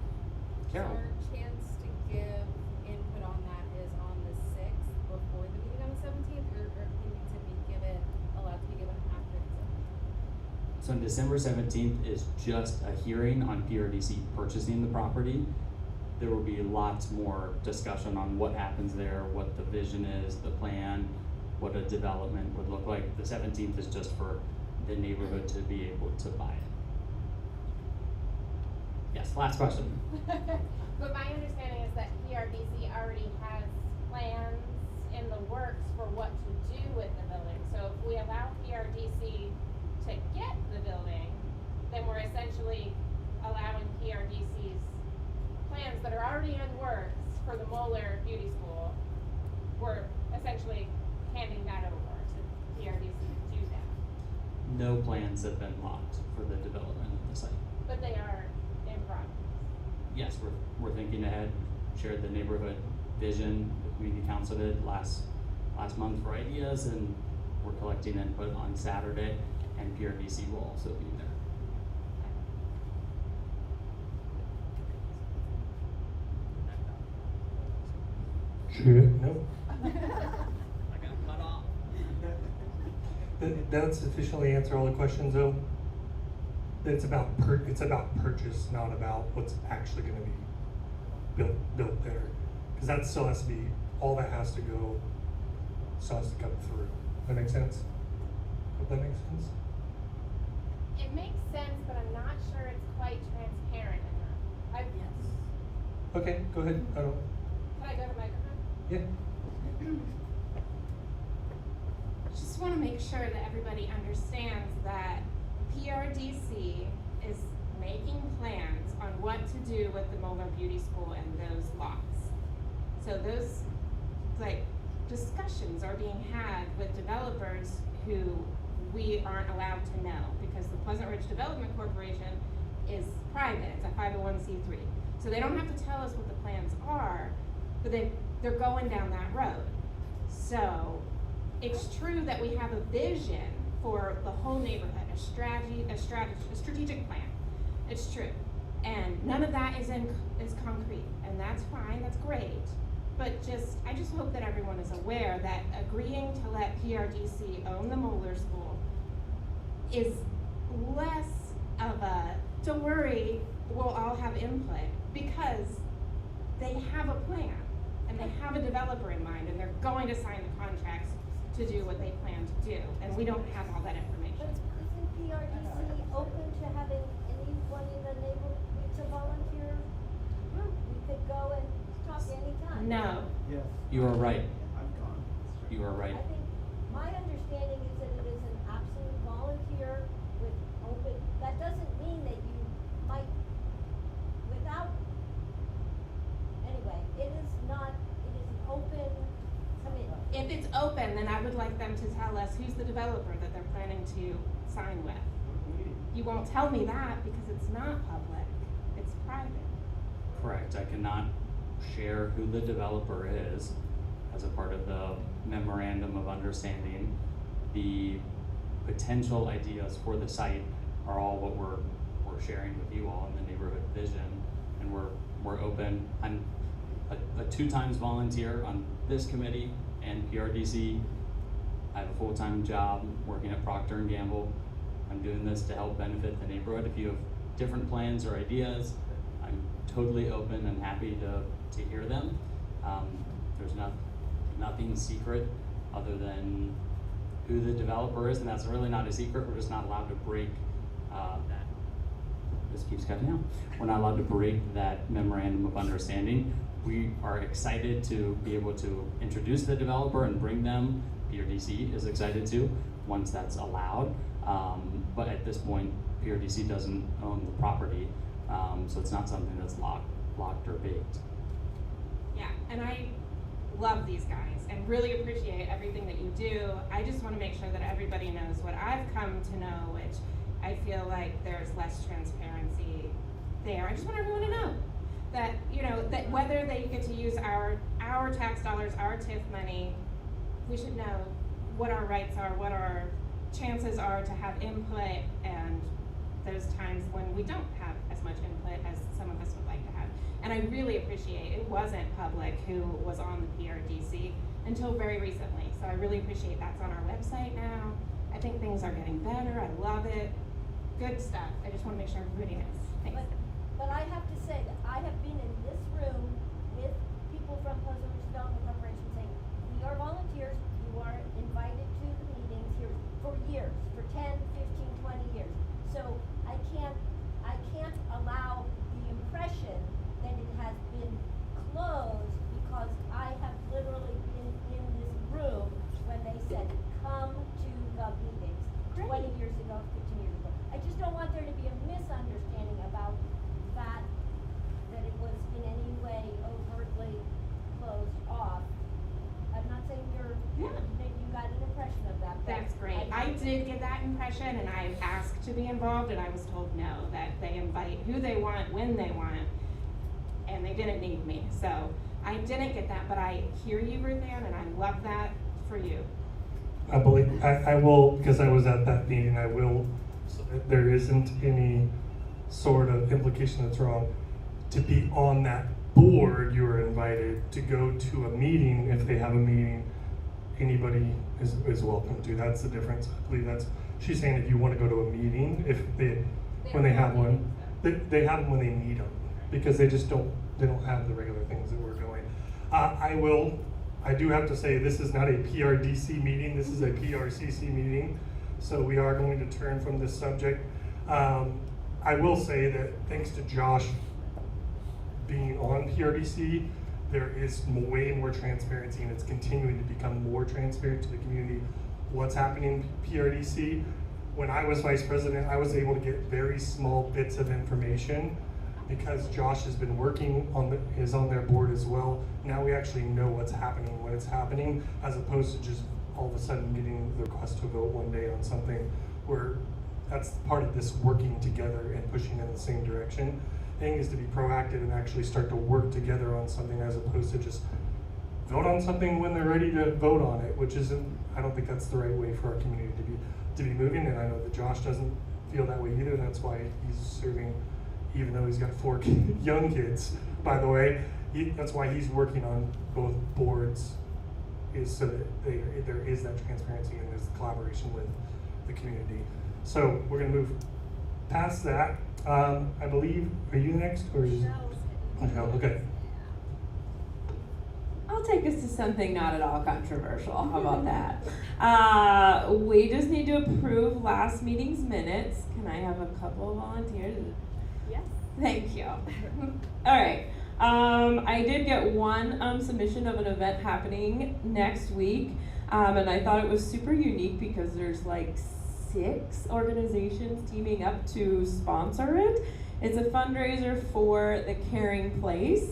Carol? Our chance to give input on that is on the 6th before the meeting on the 17th, or can you to be given, allowed to be given after the 17th? So on December 17th is just a hearing on PRDC purchasing the property. There will be lots more discussion on what happens there, what the vision is, the plan, what a development would look like. The 17th is just for the neighborhood to be able to buy it. Yes, last question. But my understanding is that PRDC already has plans in the works for what to do with the building. So if we allow PRDC to get the building, then we're essentially allowing PRDC's plans that are already in works for the Moeller Beauty School. We're essentially handing that over to PRDC to do that. No plans have been locked for the development of the site. But they are in progress. Yes, we're thinking ahead, shared the neighborhood vision, the community council did last month for ideas, and we're collecting input on Saturday, and PRDC will also be there. Should, no? I got cut off. That sufficiently answer all the questions though? It's about purchase, not about what's actually gonna be built there. Cause that still has to be, all that has to go, still has to come through. That make sense? Hope that makes sense? It makes sense, but I'm not sure it's quite transparent enough. Okay, go ahead, I don't, Can I go to microphone? yeah. Just want to make sure that everybody understands that PRDC is making plans on what to do with the Moeller Beauty School and those lots. So those, like, discussions are being had with developers who we aren't allowed to know because the Pleasant Ridge Development Corporation is private, it's a 501c3. So they don't have to tell us what the plans are, but they're going down that road. So it's true that we have a vision for the whole neighborhood, a strategic plan. It's true. And none of that is concrete, and that's fine, that's great. But I just hope that everyone is aware that agreeing to let PRDC own the Moeller School is less of a, don't worry, we'll all have input, because they have a plan, and they have a developer in mind, and they're going to sign the contracts to do what they plan to do, and we don't have all that information. But isn't PRDC open to having anyone in the neighborhood to volunteer? We could go and talk anytime. No. Yes. You are right. I've gone. You are right. I think, my understanding is that it is an absolute volunteer with open, that doesn't mean that you might, without, anyway, it is an open committee. If it's open, then I would like them to tell us who's the developer that they're planning to sign with. You won't tell me that because it's not public, it's private. Correct. I cannot share who the developer is as a part of the memorandum of understanding. The potential ideas for the site are all what we're sharing with you all in the neighborhood vision, and we're open. I'm a 2 times volunteer on this committee and PRDC. I have a full-time job working at Procter & Gamble. I'm doing this to help benefit the neighborhood. If you have different plans or ideas, I'm totally open and happy to hear them. There's nothing secret other than who the developer is, and that's really not a secret. We're just not allowed to break that. This keeps cutting out. We're not allowed to break that memorandum of understanding. We are excited to be able to introduce the developer and bring them. PRDC is excited to, once that's allowed. But at this point, PRDC doesn't own the property, so it's not something that's locked or baked. Yeah, and I love these guys and really appreciate everything that you do. I just want to make sure that everybody knows what I've come to know, which I feel like there's less transparency there, I just want everyone to know that, that whether they get to use our tax dollars, our TIF money, we should know what our rights are, what our chances are to have input, and those times when we don't have as much input as some of us would like to have. And I really appreciate it wasn't public who was on the PRDC until very recently. So I really appreciate that's on our website now. I think things are getting better. I love it. Good stuff. I just want to make sure everybody knows. Thanks. But I have to say that I have been in this room with people from Pleasant Ridge Development Corporation saying, we are volunteers, you are invited to the meetings here for years, for 10, 15, 20 years. So I can't allow the impression that it has been closed because I have literally been in this room when they said, come to the meetings 20 years ago, 15 years ago. I just don't want there to be a misunderstanding about that it was in any way overtly closed off. I'm not saying you got an impression of that. But That's great. I did get that impression, and I asked to be involved, and I was told no, that they invite who they want, when they want, and they didn't need me. So I didn't get that, but I hear you, Ruth Ann, and I love that for you. I believe, I will, because I was at that meeting, I will, so that there isn't any sort of implication that's wrong. To be on that board, you are invited. To go to a meeting, if they have a meeting, anybody is welcome to. That's the difference. I believe she's saying if you want to go to a meeting, when they have one, they have them when they need them, because they don't have the regular things that we're doing. I do have to say, this is not a PRDC meeting, this is a PRCC meeting, so we are going to turn from this subject. I will say that thanks to Josh being on PRDC, there is way more transparency, and it's continuing to become more transparent to the community what's happening in PRDC. When I was vice president, I was able to get very small bits of information because Josh has been working is on their board as well. Now we actually know what's happening when it's happening, as opposed to just all of a sudden getting the request to vote one day on something where that's part of this working together and pushing in the same direction. Thing is to be proactive and actually start to work together on something, as opposed to just vote on something when they're ready to vote on it, which isn't, I don't think that's the right way for our community to be moving, and I know that Josh doesn't feel that way either. That's why he's serving, even though he's got 4 young kids, by the way. That's why he's working on both boards, is so that there is that transparency and there's collaboration with the community. So we're gonna move past that. I believe, are you next, or is Michelle? Okay. I'll take us to something not at all controversial. How about that? We just need to approve last meeting's minutes. Can I have a couple of volunteers? Yes. Thank you. All right. I did get one submission of an event happening next week, and I thought it was super unique because there's like 6 organizations teaming up to sponsor it. It's a fundraiser for the Caring Place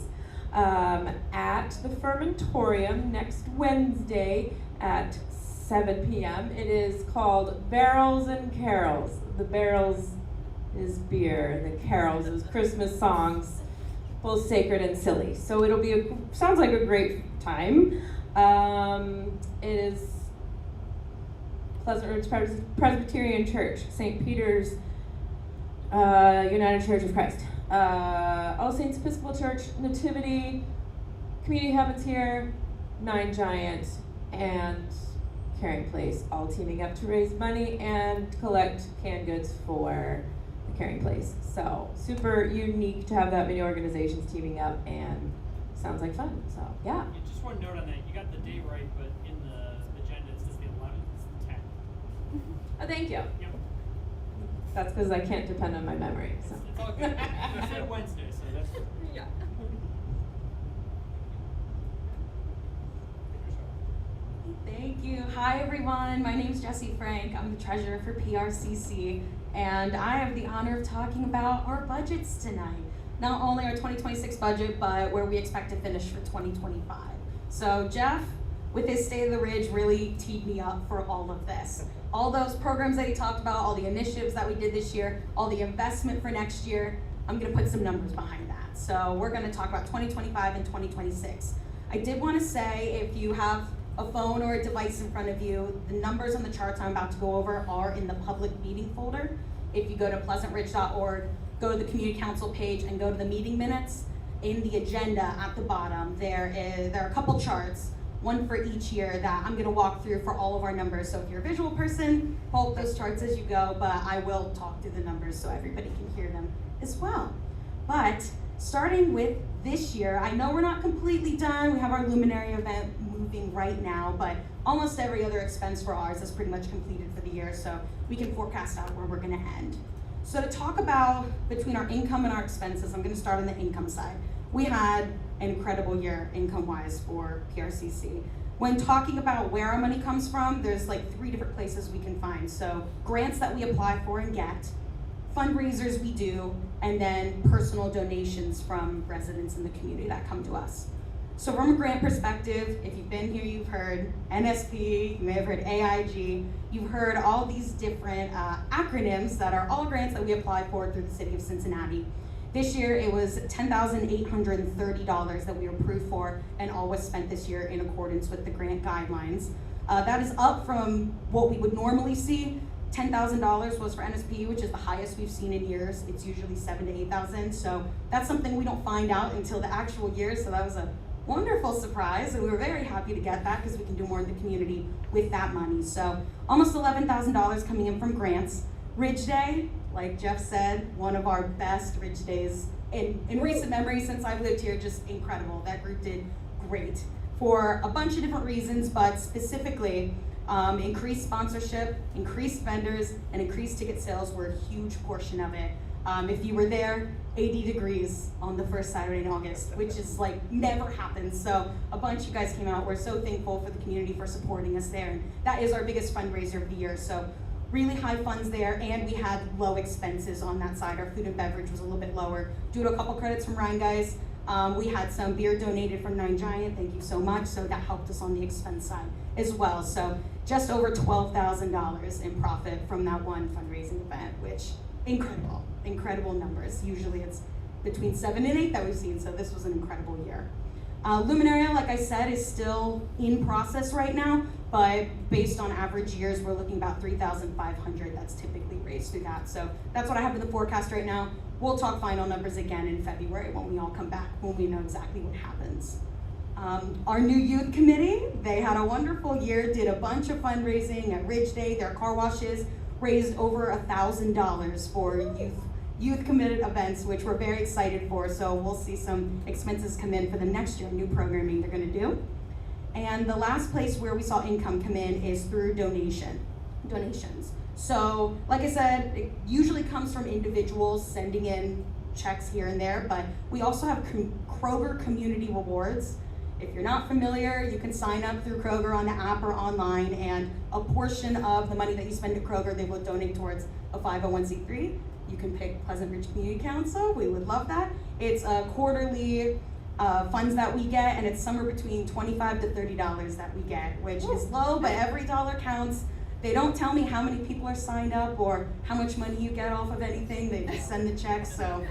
at the Fermentorium next Wednesday at 7 p.m. It is called Barrels and Carols. The barrels is beer, the carols is Christmas songs, both sacred and silly. So it'll be sounds like a great time. It is Pleasant Ridge Presbyterian Church, St. Peter's United Church of Christ, All Saints Episcopal Church, Nativity, Community Heavens here, Nine Giant, and Caring Place, all teaming up to raise money and collect canned goods for the Caring Place. So super unique to have that many organizations teaming up, and sounds like fun. So yeah. Just one note on that, you got the date right, but in the agenda it says the 11th, it's the 10th. Oh, thank you. Yep. That's because I can't depend on my memory. So. It's all good. You said Wednesday, so that's good. Yeah. Thank you. Hi everyone, my name is Jessie Frank. I'm the treasurer for PRCC, and I have the honor of talking about our budgets tonight. Not only our 2026 budget, but where we expect to finish for 2025. So Jeff, with his State of the Ridge, really teed me up for all of this. All those programs that he talked about, all the initiatives that we did this year, all the investment for next year. I'm gonna put some numbers behind that. So we're gonna talk about 2025 and 2026. I did wanna say, if you have a phone or a device in front of you, the numbers on the charts I'm about to go over are in the public meeting folder. If you go to pleasantridge.org, go to the community council page and go to the meeting minutes, in the agenda at the bottom, there are a couple charts, one for each year, that I'm gonna walk through for all of our numbers. So if you're a visual person, pull up those charts as you go, but I will talk through the numbers so everybody can hear them as well. But starting with this year, I know we're not completely done. We have our luminary event moving right now, but almost every other expense for ours is pretty much completed for the year, so we can forecast out where we're gonna end. So to talk about between our income and our expenses, I'm gonna start on the income side. We had an incredible year income-wise for PRCC. When talking about where our money comes from, there's like 3 different places we can find. So grants that we apply for and get, fundraisers we do, and then personal donations from residents in the community that come to us. So from a grant perspective, if you've been here, you've heard NSP, you may have heard AIG, you've heard all these different acronyms that are all grants that we apply for through the city of Cincinnati. This year, it was $10,830 that we were approved for, and all was spent this year in accordance with the grant guidelines. That is up from what we would normally see. $10,000 was for NSP, which is the highest we've seen in years. It's usually $7,000 to $8,000, so that's something we don't find out until the actual year, so that was a wonderful surprise, and we were very happy to get that because we can do more in the community with that money. So almost $11,000 coming in from grants. Ridge Day, like Jeff said, one of our best Ridge Days in recent memory since I've lived here, just incredible. That group did great for a bunch of different reasons, but specifically increased sponsorship, increased vendors, and increased ticket sales were a huge portion of it. If you were there, 80 degrees on the first Saturday in August, which is like never happens. So a bunch of you guys came out. We're so thankful for the community for supporting us there. And that is our biggest fundraiser of the year. So really high funds there, and we had low expenses on that side. Our food and beverage was a little bit lower due to a couple credits from Ryan guys. We had some beer donated from Nine Giant, thank you so much. So that helped us on the expense side as well. So just over $12,000 in profit from that one fundraising event, which incredible numbers. Usually it's between 7 and 8 that we've seen, so this was an incredible year. Luminaria, like I said, is still in process right now, but based on average years, we're looking about $3,500 that's typically raised through that. So that's what I have in the forecast right now. We'll talk final numbers again in February when we all come back, when we know exactly what happens. Our new youth committee, they had a wonderful year, did a bunch of fundraising at Ridge Day, their car washes, raised over $1,000 for youth committed events, which we're very excited for. So we'll see some expenses come in for the next year, new programming they're gonna do. And the last place where we saw income come in is through donations. So like I said, it usually comes from individuals sending in checks here and there, but we also have Kroger Community Rewards. If you're not familiar, you can sign up through Kroger on the app or online, and a portion of the money that you spend at Kroger, they will donate towards a 501c3. You can pick Pleasant Ridge Community Council, we would love that. It's a quarterly funds that we get, and it's somewhere between $25 to $30 that we get, which is low, but every dollar counts. They don't tell me how many people are signed up or how much money you get off of anything, they just send the checks. So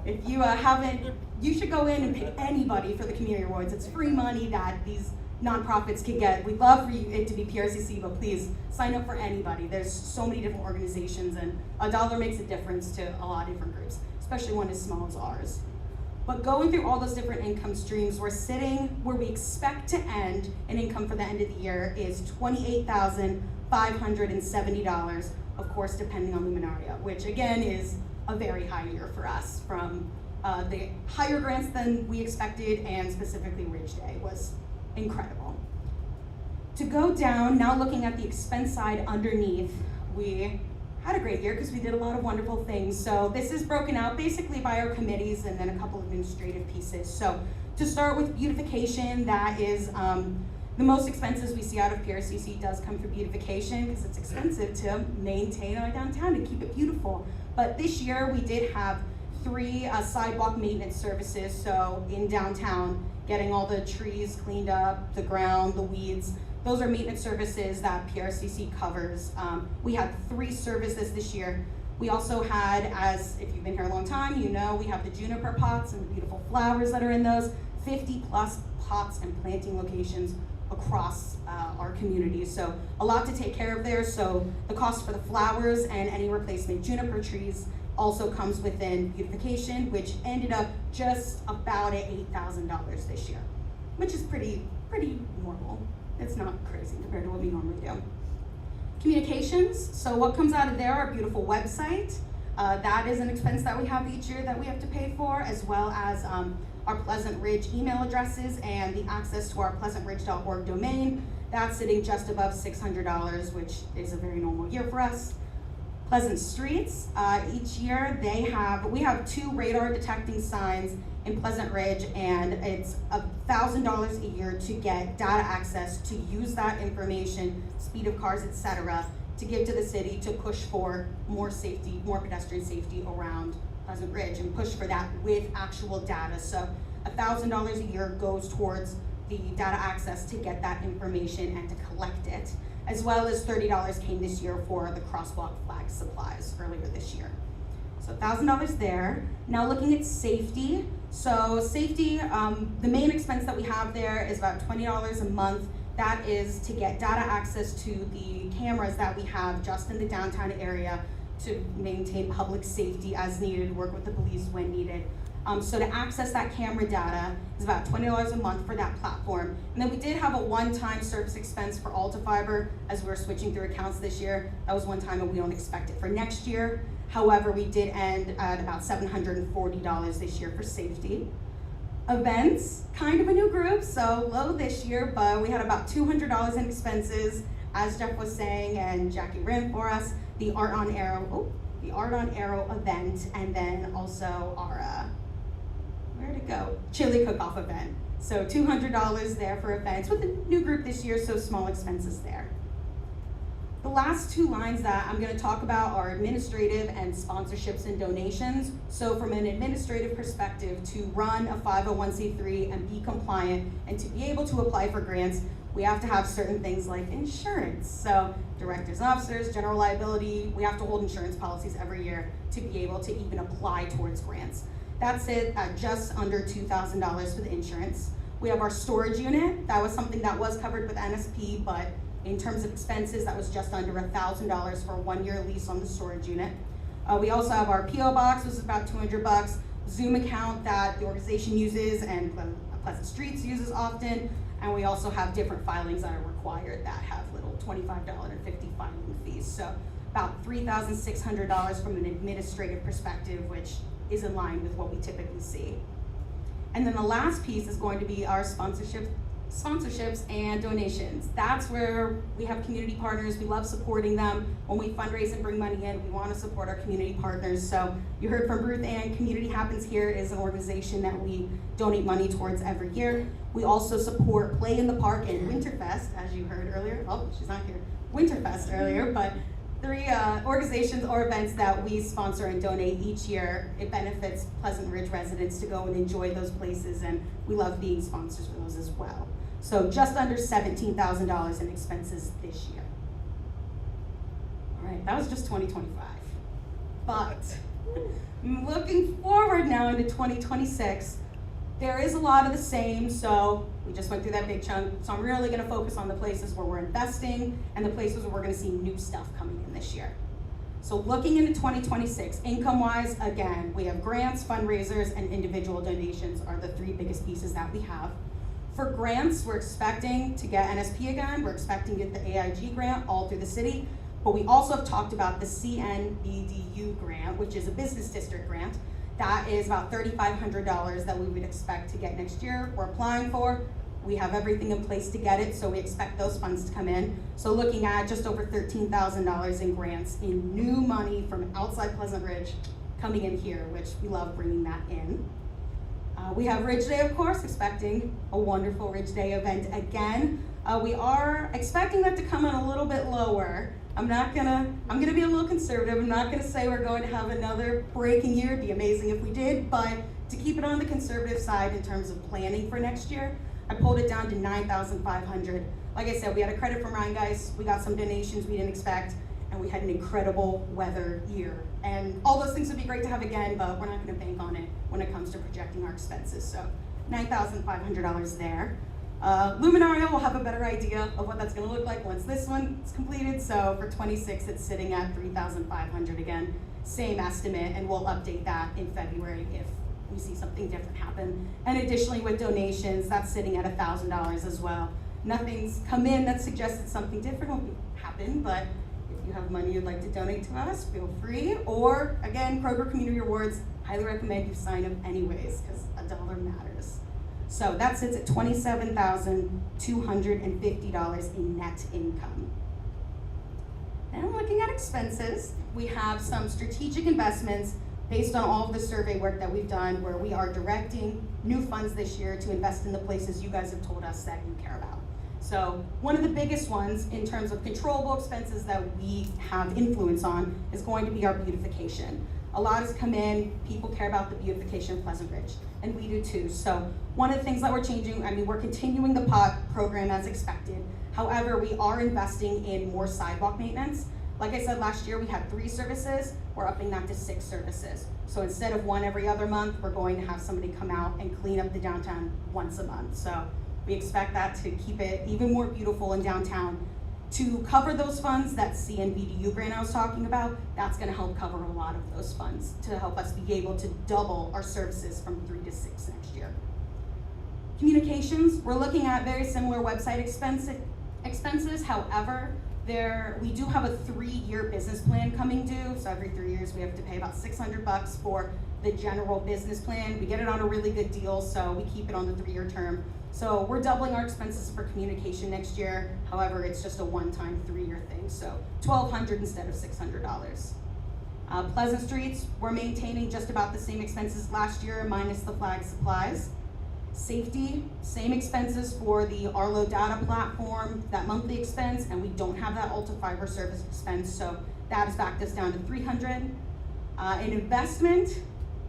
if you haven't, you should go in and pick anybody for the community rewards. It's free money that these nonprofits can get. We'd love for it to be PRCC, but please sign up for anybody. There's so many different organizations, and a dollar makes a difference to a lot of different groups, especially one as small as ours. But going through all those different income streams, we're sitting where we expect to end an income for the end of the year is $28,570, of course, depending on Luminaria, which again is a very high year for us, from the higher grants than we expected, and specifically Ridge Day was incredible. To go down, now looking at the expense side underneath, we had a great year because we did a lot of wonderful things. So this is broken out basically by our committees and then a couple of administrative pieces. So to start with beautification, that is the most expenses we see out of PRCC does come for beautification because it's expensive to maintain our downtown and keep it beautiful. But this year we did have 3 sidewalk maintenance services. So in downtown, getting all the trees cleaned up, the ground, the weeds. Those are maintenance services that PRCC covers. We had 3 services this year. We also had, as if you've been here a long time, you know we have the juniper pots and the beautiful flowers that are in those, 50 plus pots and planting locations across our community. So a lot to take care of there. So the cost for the flowers and any replacement juniper trees also comes within beautification, which ended up just about at $8,000 this year, which is pretty normal. It's not crazy compared to what we normally do. Communications, so what comes out of there, our beautiful website. That is an expense that we have each year that we have to pay for, as well as our Pleasant Ridge email addresses and the access to our pleasantridge.org domain. That's sitting just above $600, which is a very normal year for us. Pleasant Streets, each year we have 2 radar detecting signs in Pleasant Ridge, and it's $1,000 a year to get data access to use that information, speed of cars, etc., to give to the city to push for more safety, more pedestrian safety around Pleasant Ridge, and push for that with actual data. So $1,000 a year goes towards the data access to get that information and to collect it, as well as $30 came this year for the crosswalk flag supplies earlier this year. So $1,000 there. Now looking at safety. So safety, the main expense that we have there is about $20 a month. That is to get data access to the cameras that we have just in the downtown area to maintain public safety as needed, work with the police when needed. So to access that camera data is about $20 a month for that platform. And then we did have a one-time service expense for Alta Fiber as we were switching through accounts this year. That was one time and we don't expect it for next year. However, we did end at about $740 this year for safety. Events, kind of a new group, so low this year, but we had about $200 in expenses, as Jeff was saying and Jackie ran for us, the Art on Arrow event, and then also our, where'd it go? Chili cook-off event. So $200 there for events with a new group this year, so small expenses there. The last 2 lines that I'm going to talk about are administrative and sponsorships and donations. So from an administrative perspective, to run a 501c3 and be compliant and to be able to apply for grants, we have to have certain things like insurance. So directors and officers, general liability, we have to hold insurance policies every year to be able to even apply towards grants. That's it at just under $2,000 for the insurance. We have our storage unit. That was something that was covered with NSP, but in terms of expenses, that was just under $1,000 for a 1-year lease on the storage unit. We also have our PO box, which is about $200. Zoom account that the organization uses and Pleasant Streets uses often. And we also have different filings that are required that have little $25 and $50 filing fees. So about $3,600 from an administrative perspective, which is in line with what we typically see. And then the last piece is going to be our sponsorships and donations. That's where we have community partners. We love supporting them. When we fundraise and bring money in, we want to support our community partners. So you heard from Ruth Ann, Community Happens Here is an organization that we donate money towards every year. We also support Play in the Park and Winterfest, as you heard earlier. Oh, she's not here. Winterfest earlier, but 3 organizations or events that we sponsor and donate each year. It benefits Pleasant Ridge residents to go and enjoy those places, and we love being sponsors for those as well. So just under $17,000 in expenses this year. All right, that was just 2025. But looking forward now into 2026, there is a lot of the same, so we just went through that big chunk. So I'm really gonna focus on the places where we're investing and the places where we're gonna see new stuff coming in this year. So looking into 2026, income-wise, again, we have grants, fundraisers, and individual donations are the 3 biggest pieces that we have. For grants, we're expecting to get NSP again. We're expecting to get the AIG grant all through the city. But we also have talked about the CNBDU grant, which is a business district grant. That is about $3,500 that we would expect to get next year. We're applying for. We have everything in place to get it, so we expect those funds to come in. So looking at just over $13,000 in grants in new money from outside Pleasant Ridge coming in here, which we love bringing that in. We have Ridge Day, of course, expecting a wonderful Ridge Day event again. We are expecting that to come in a little bit lower. I'm gonna be a little conservative. I'm not gonna say we're going to have another breaking year. It'd be amazing if we did, but to keep it on the conservative side in terms of planning for next year, I pulled it down to $9,500. Like I said, we had a credit from Rhein Geist. We got some donations we didn't expect, and we had an incredible weather year. And all those things would be great to have again, but we're not gonna bank on it when it comes to projecting our expenses. So $9,500 there. Luminaria will have a better idea of what that's gonna look like once this one is completed. So for 26, it's sitting at $3,500 again, same estimate, and we'll update that in February if we see something different happen. And additionally with donations, that's sitting at $1,000 as well. Nothing's come in that suggested something different will happen, but if you have money you'd like to donate to us, feel free. Or again, Kroger Community Rewards, highly recommend you sign up anyways, because $1 matters. So that sits at $27,250 in net income. And looking at expenses, we have some strategic investments based on all of the survey work that we've done, where we are directing new funds this year to invest in the places you guys have told us that you care about. So one of the biggest ones in terms of controllable expenses that we have influence on is going to be our beautification. A lot has come in, people care about the beautification of Pleasant Ridge, and we do too. So one of the things that we're changing, we're continuing the POT program as expected. However, we are investing in more sidewalk maintenance. Like I said, last year we had 3 services, we're upping that to 6 services. So instead of 1 every other month, we're going to have somebody come out and clean up the downtown once a month. So we expect that to keep it even more beautiful in downtown. To cover those funds, that CNVDU grant I was talking about, that's gonna help cover a lot of those funds to help us be able to double our services from 3 to 6 next year. Communications, we're looking at very similar website expenses. However, we do have a 3-year business plan coming due. So every 3 years we have to pay about $600 for the general business plan. We get it on a really good deal, so we keep it on the 3-year term. So we're doubling our expenses for communication next year. However, it's just a one-time 3-year thing. So $1,200 instead of $600. Pleasant Streets, we're maintaining just about the same expenses last year minus the flag supplies. Safety, same expenses for the Arlo data platform, that monthly expense, and we don't have that Ultra Fiber service expense, so that has backed us down to $300. In investment,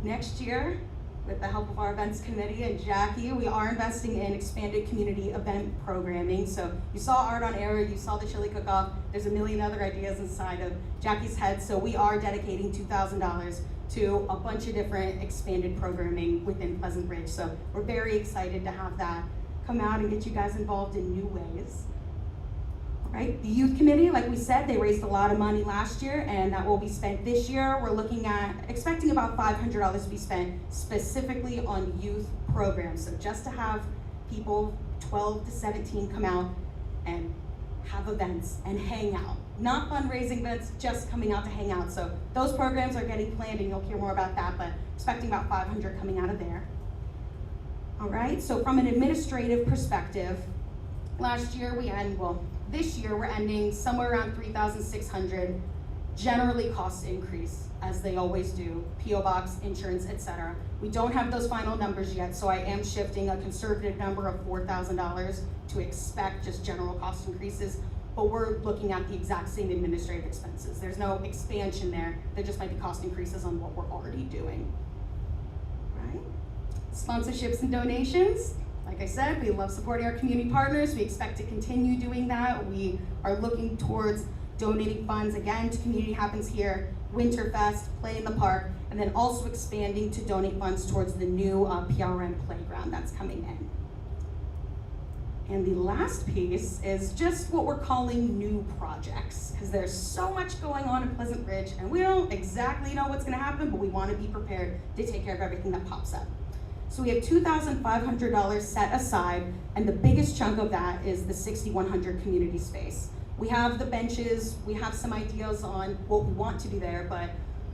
next year, with the help of our events committee and Jackie, we are investing in expanded community event programming. So you saw Art on Air, you saw the chili cook-off, there's a million other ideas inside of Jackie's head, so we are dedicating $2,000 to a bunch of different expanded programming within Pleasant Ridge. So we're very excited to have that come out and get you guys involved in new ways. All right, the youth committee, like we said, they raised a lot of money last year and that will be spent this year. We're expecting about $500 to be spent specifically on youth programs. So just to have people 12 to 17 come out and have events and hang out. Not fundraising events, just coming out to hang out. So those programs are getting planned and you'll hear more about that, but expecting about $500 coming out of there. All right, so from an administrative perspective, this year we're ending somewhere around $3,600. Generally costs increase, as they always do, PO box, insurance, etc. We don't have those final numbers yet, so I am shifting a conservative number of $4,000 to expect just general cost increases, but we're looking at the exact same administrative expenses. There's no expansion there. There just might be cost increases on what we're already doing. Right? Sponsorships and donations. Like I said, we love supporting our community partners. We expect to continue doing that. We are looking towards donating funds again to Community Happens Here, Winterfest, Play in the Park, and then also expanding to donate funds towards the new PRM playground that's coming in. And the last piece is just what we're calling new projects, because there's so much going on in Pleasant Ridge, and we don't exactly know what's gonna happen, but we wanna be prepared to take care of everything that pops up. So we have $2,500 set aside, and the biggest chunk of that is the 6,100 community space. We have the benches, we have some ideas on what we want to be there, but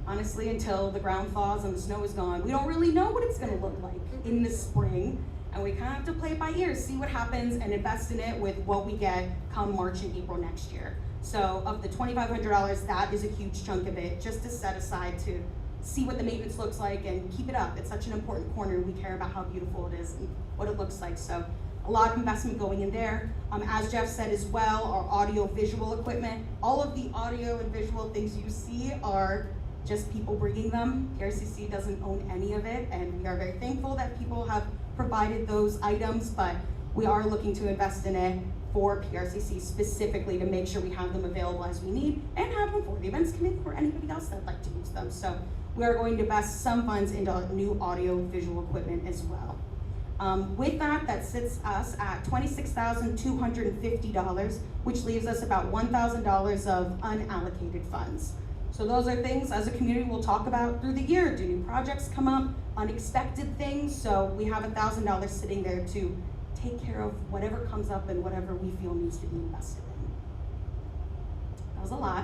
honestly, until the ground thaws and the snow is gone, we don't really know what it's gonna look like in the spring, and we kind of have to play it by ear, see what happens, and invest in it with what we get come March and April next year. So of the $2,500, that is a huge chunk of it, just to set aside to see what the maintenance looks like and keep it up. It's such an important corner. We care about how beautiful it is and what it looks like. So a lot of investment going in there. As Jeff said as well, our audio visual equipment, all of the audio and visual things you see are just people bringing them. PRCC doesn't own any of it, and we are very thankful that people have provided those items, but we are looking to invest in it for PRCC specifically to make sure we have them available as we need and have them for the events committee or anybody else that'd like to use them. So we are going to invest some funds into new audio visual equipment as well. With that sits us at $26,250, which leaves us about $1,000 of unallocated funds. So those are things as a community we'll talk about through the year. Do new projects come up, unexpected things? So we have $1,000 sitting there to take care of whatever comes up and whatever we feel needs to be invested in. That was a lot.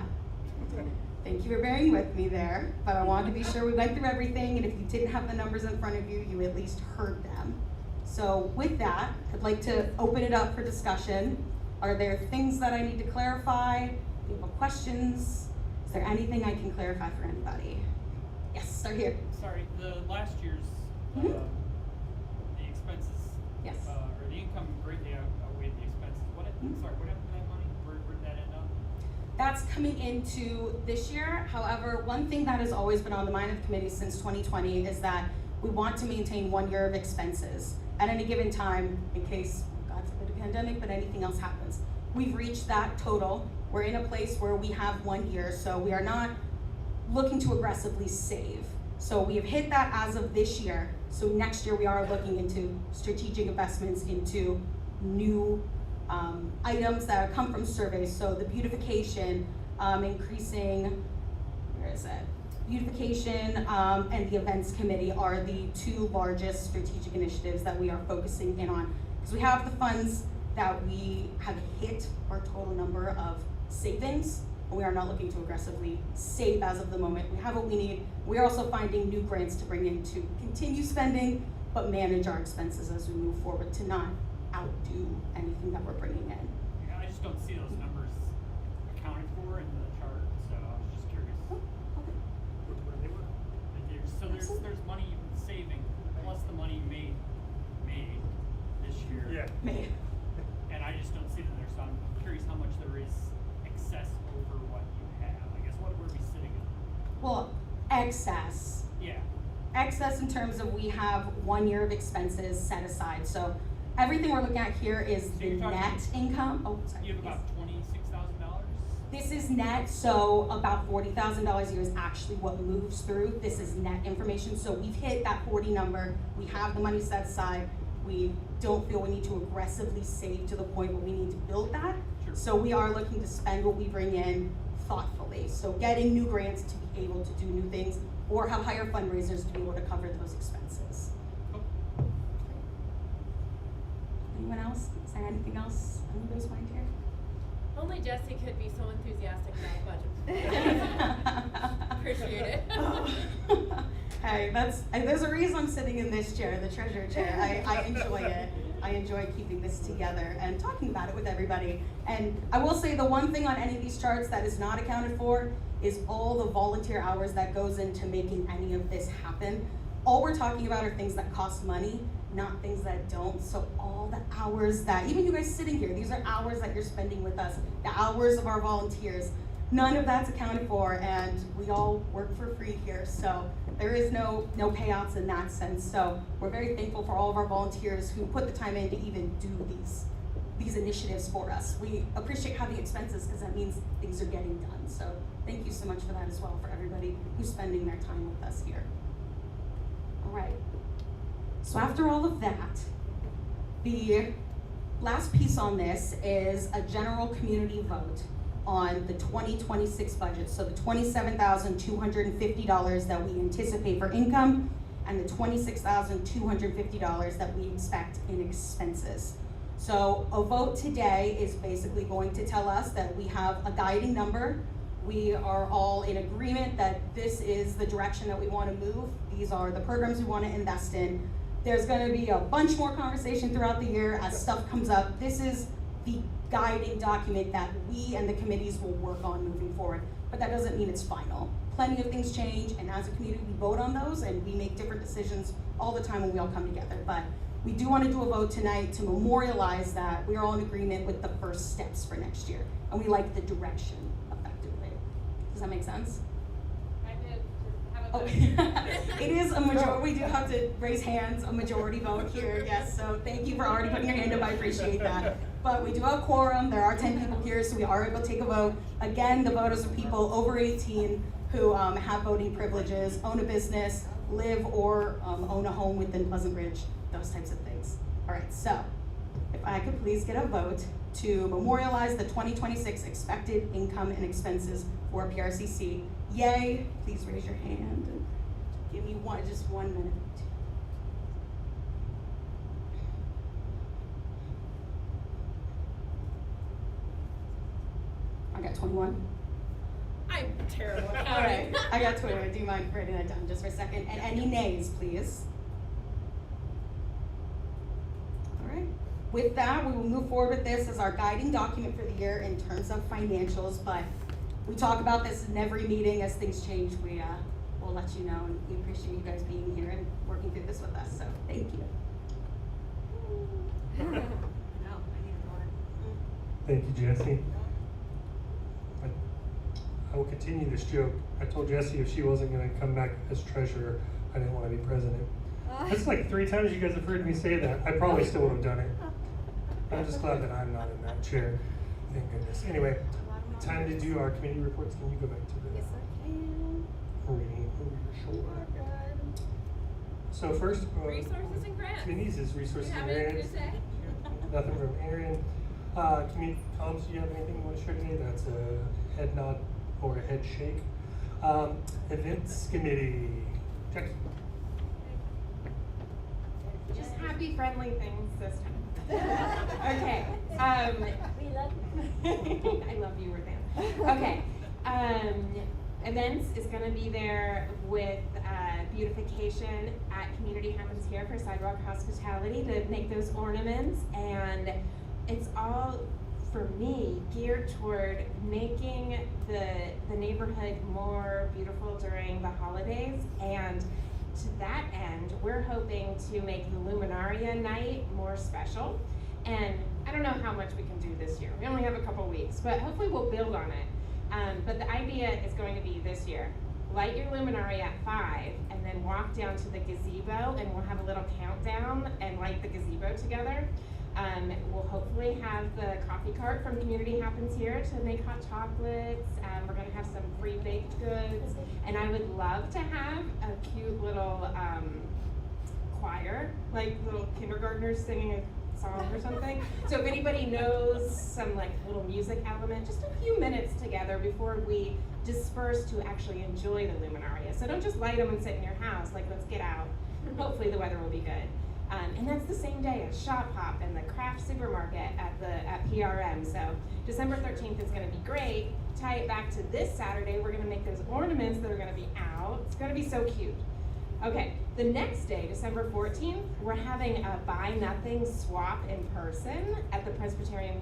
Thank you for bearing with me there, but I wanted to be sure we went through everything, and if you didn't have the numbers in front of you, you at least heard them. So with that, I'd like to open it up for discussion. Are there things that I need to clarify? Do you have questions? Is there anything I can clarify for anybody? Yes, start here. Sorry, the last year's, Mhm. the expenses. Yes. Or the income greatly outweighed the expenses. What happened to that money? Where'd that end up? That's coming into this year. However, one thing that has always been on the mind of the committee since 2020 is that we want to maintain 1 year of expenses at any given time in case, God forbid, a pandemic, but anything else happens. We've reached that total. We're in a place where we have 1 year, so we are not looking to aggressively save. So we have hit that as of this year. So next year we are looking into strategic investments into new items that come from surveys. So the beautification, increasing, where is it? Beautification and the events committee are the two largest strategic initiatives that we are focusing in on. Because we have the funds that we have hit our total number of savings, and we are not looking to aggressively save as of the moment. We have what we need. We are also finding new grants to bring in to continue spending, but manage our expenses as we move forward to not outdo anything that we're bringing in. Yeah, I just don't see those numbers accounted for in the chart, so I was just curious. Oh, okay. Where they were. So there's money you've been saving plus the money you made this year. Yeah. Man. And I just don't see them there, so I'm curious how much there is excess over what you have. I guess what are we sitting at? Well, excess. Yeah. Excess in terms of we have 1 year of expenses set aside. So everything we're looking at here is So the you're talking- net income. Oh, sorry. You have yes. about $26,000? This is net, so about $40,000 a year is actually what moves through. This is net information, so we've hit that 40 number. We have the money set aside. We don't feel we need to aggressively save to the point where we need to build that. Sure. So we are looking to spend what we bring in thoughtfully. So getting new grants to be able to do new things or have higher fundraisers to be able to cover those expenses. Cool. Anyone else? Is there anything else on anybody's mind here? Only Jesse could be so enthusiastic about budget. Appreciate it. Hey, there's a reason I'm sitting in this chair, the treasurer chair. I enjoy it. I enjoy keeping this together and talking about it with everybody. And I will say the one thing on any of these charts that is not accounted for is all the volunteer hours that goes into making any of this happen. All we're talking about are things that cost money, not things that don't. So all the hours that, even you guys sitting here, these are hours that you're spending with us, the hours of our volunteers. None of that's accounted for, and we all work for free here, so there is no payouts in that sense. So we're very thankful for all of our volunteers who put the time in to even do these initiatives for us. We appreciate having expenses because that means things are getting done. So thank you so much for that as well, for everybody who's spending their time with us here. All right. So after all of that, the last piece on this is a general community vote on the 2026 budget. So the $27,250 that we anticipate for income and the $26,250 that we expect in expenses. So a vote today is basically going to tell us that we have a guiding number. We are all in agreement that this is the direction that we want to move. These are the programs we want to invest in. There's going to be a bunch more conversation throughout the year as stuff comes up. This is the guiding document that we and the committees will work on moving forward, but that doesn't mean it's final. Plenty of things change, and as a community we vote on those and we make different decisions all the time when we all come together. But we do want to do a vote tonight to memorialize that we are all in agreement with the first steps for next year, and we like the direction effectively. Does that make sense? I did. Have a Oh, vote. it is a majority. We do have to raise hands, a majority vote here, yes. So thank you for already putting your hand up. I appreciate that. but we do have a quorum. There are 10 people here, so we are able to take a vote. Again, the voters are people over 18 who have voting privileges, own a business, live or own a home within Pleasant Ridge, those types of things. All right, so if I could please get a vote to memorialize the 2026 expected income and expenses for PRCC. Yay, please raise your hand. Give me just 1 minute. I got 21. I'm terrible at All right, counting. I got 21. Do you mind writing that down just for a second? And any nays, please? All right. With that, we will move forward with this as our guiding document for the year in terms of financials, but we talk about this in every meeting. As things change, we'll let you know, and we appreciate you guys being here and working through this with us, so thank you. Thank you, Jesse. I will continue this joke. I told Jesse if she wasn't going to come back as treasurer, I didn't want to be president. That's like 3 times you guys have heard me say that. I probably still would have done it. I'm just glad that I'm not in that chair. Thank goodness. Anyway, time to do our committee reports. Can you go back to the reading over your shoulder? So first, Resources and grants. committees is resources You have and anything grants. to say? Nothing from Aaron. Community comms, do you have anything you want to share today? That's a head nod or a head shake. Events committee. Jackie. Just happy, friendly things this time. Okay. We love you. I love you, Ruthann. Okay. Events is going to be there with beautification at Community Happens Here for Sidewalk Hospitality to make those ornaments, and it's all, for me, geared toward making the neighborhood more beautiful during the holidays. And to that end, we're hoping to make the Luminaria night more special. And I don't know how much we can do this year. We only have a couple weeks, but hopefully we'll build on it. But the idea is going to be this year: light your Luminaria at 5 and then walk down to the gazebo, and we'll have a little countdown and light the gazebo together. We'll hopefully have the coffee cart from Community Happens Here to make hot chocolates. We're gonna have some free baked goods, and I would love to have a cute little choir, like little kindergartners singing a song or something. So if anybody knows some like little music element, just a few minutes together before we disperse to actually enjoy the Luminaria. So don't just light them and sit in your house, like let's get out. Hopefully the weather will be good. And that's the same day as Shop Hop and the Craft Supermarket at PRM. So December 13th is going to be great. Tie it back to this Saturday. We're going to make those ornaments that are going to be out. It's going to be so cute. Okay, the next day, December 14th, we're having a Buy Nothing swap in person at the Presbyterian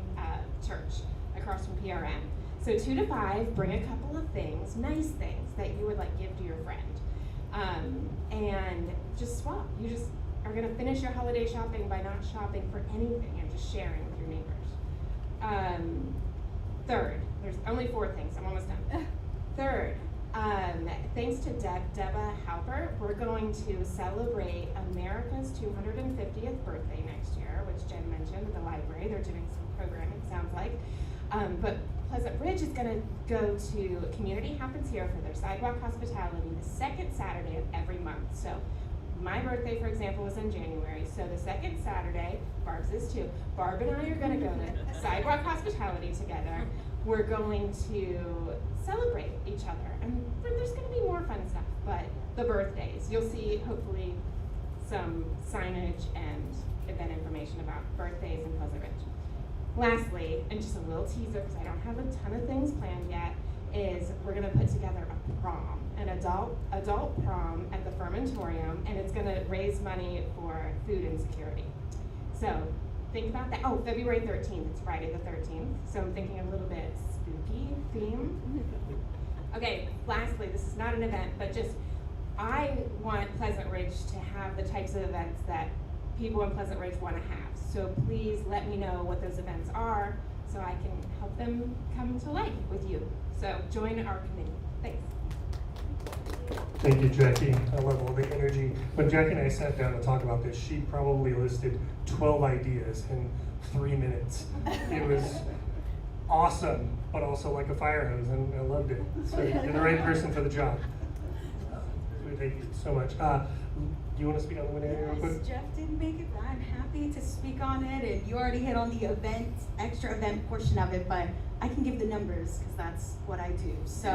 Church across from PRM. So 2 to 5, bring a couple of things, nice things that you would like give to your friend, and just swap. You just are going to finish your holiday shopping by not shopping for anything and just sharing with your neighbors. Third, there's only 4 things. I'm almost done. Third, thanks to Deba Halpert, we're going to celebrate America's 250th birthday next year, which Jen mentioned at the library. They're doing some programming, sounds like. But Pleasant Ridge is going to go to Community Happens Here for their sidewalk hospitality the second Saturday of every month. So my birthday, for example, was in January. So the second Saturday, Barb's is too. Barb and I are going to go to sidewalk hospitality together. We're going to celebrate each other. And there's going to be more fun stuff, but the birthdays, you'll see hopefully some signage and event information about birthdays in Pleasant Ridge. Lastly, and just a little teaser because I don't have a ton of things planned yet, is we're going to put together a prom, an adult prom at the Fermentorium, and it's going to raise money for food insecurity. So think about that. Oh, February 13th, it's Friday the 13th, so I'm thinking a little bit spooky theme. Okay, lastly, this is not an event, but just I want Pleasant Ridge to have the types of events that people in Pleasant Ridge want to have. So please let me know what those events are so I can help them come to life with you. So join our committee. Thanks. Thank you, Jackie. I love all the energy. When Jackie and I sat down to talk about this, she probably listed 12 ideas in 3 minutes. It was awesome, but also like a fire hose, and I loved it. So you're the right person for the job. So thank you so much. Do you want to speak on the Luminaria real quick? Yes, Jeff didn't make it, but I'm happy to speak on it, and you already hit on the event, extra event portion of it, but I can give the numbers, because that's what I do. So,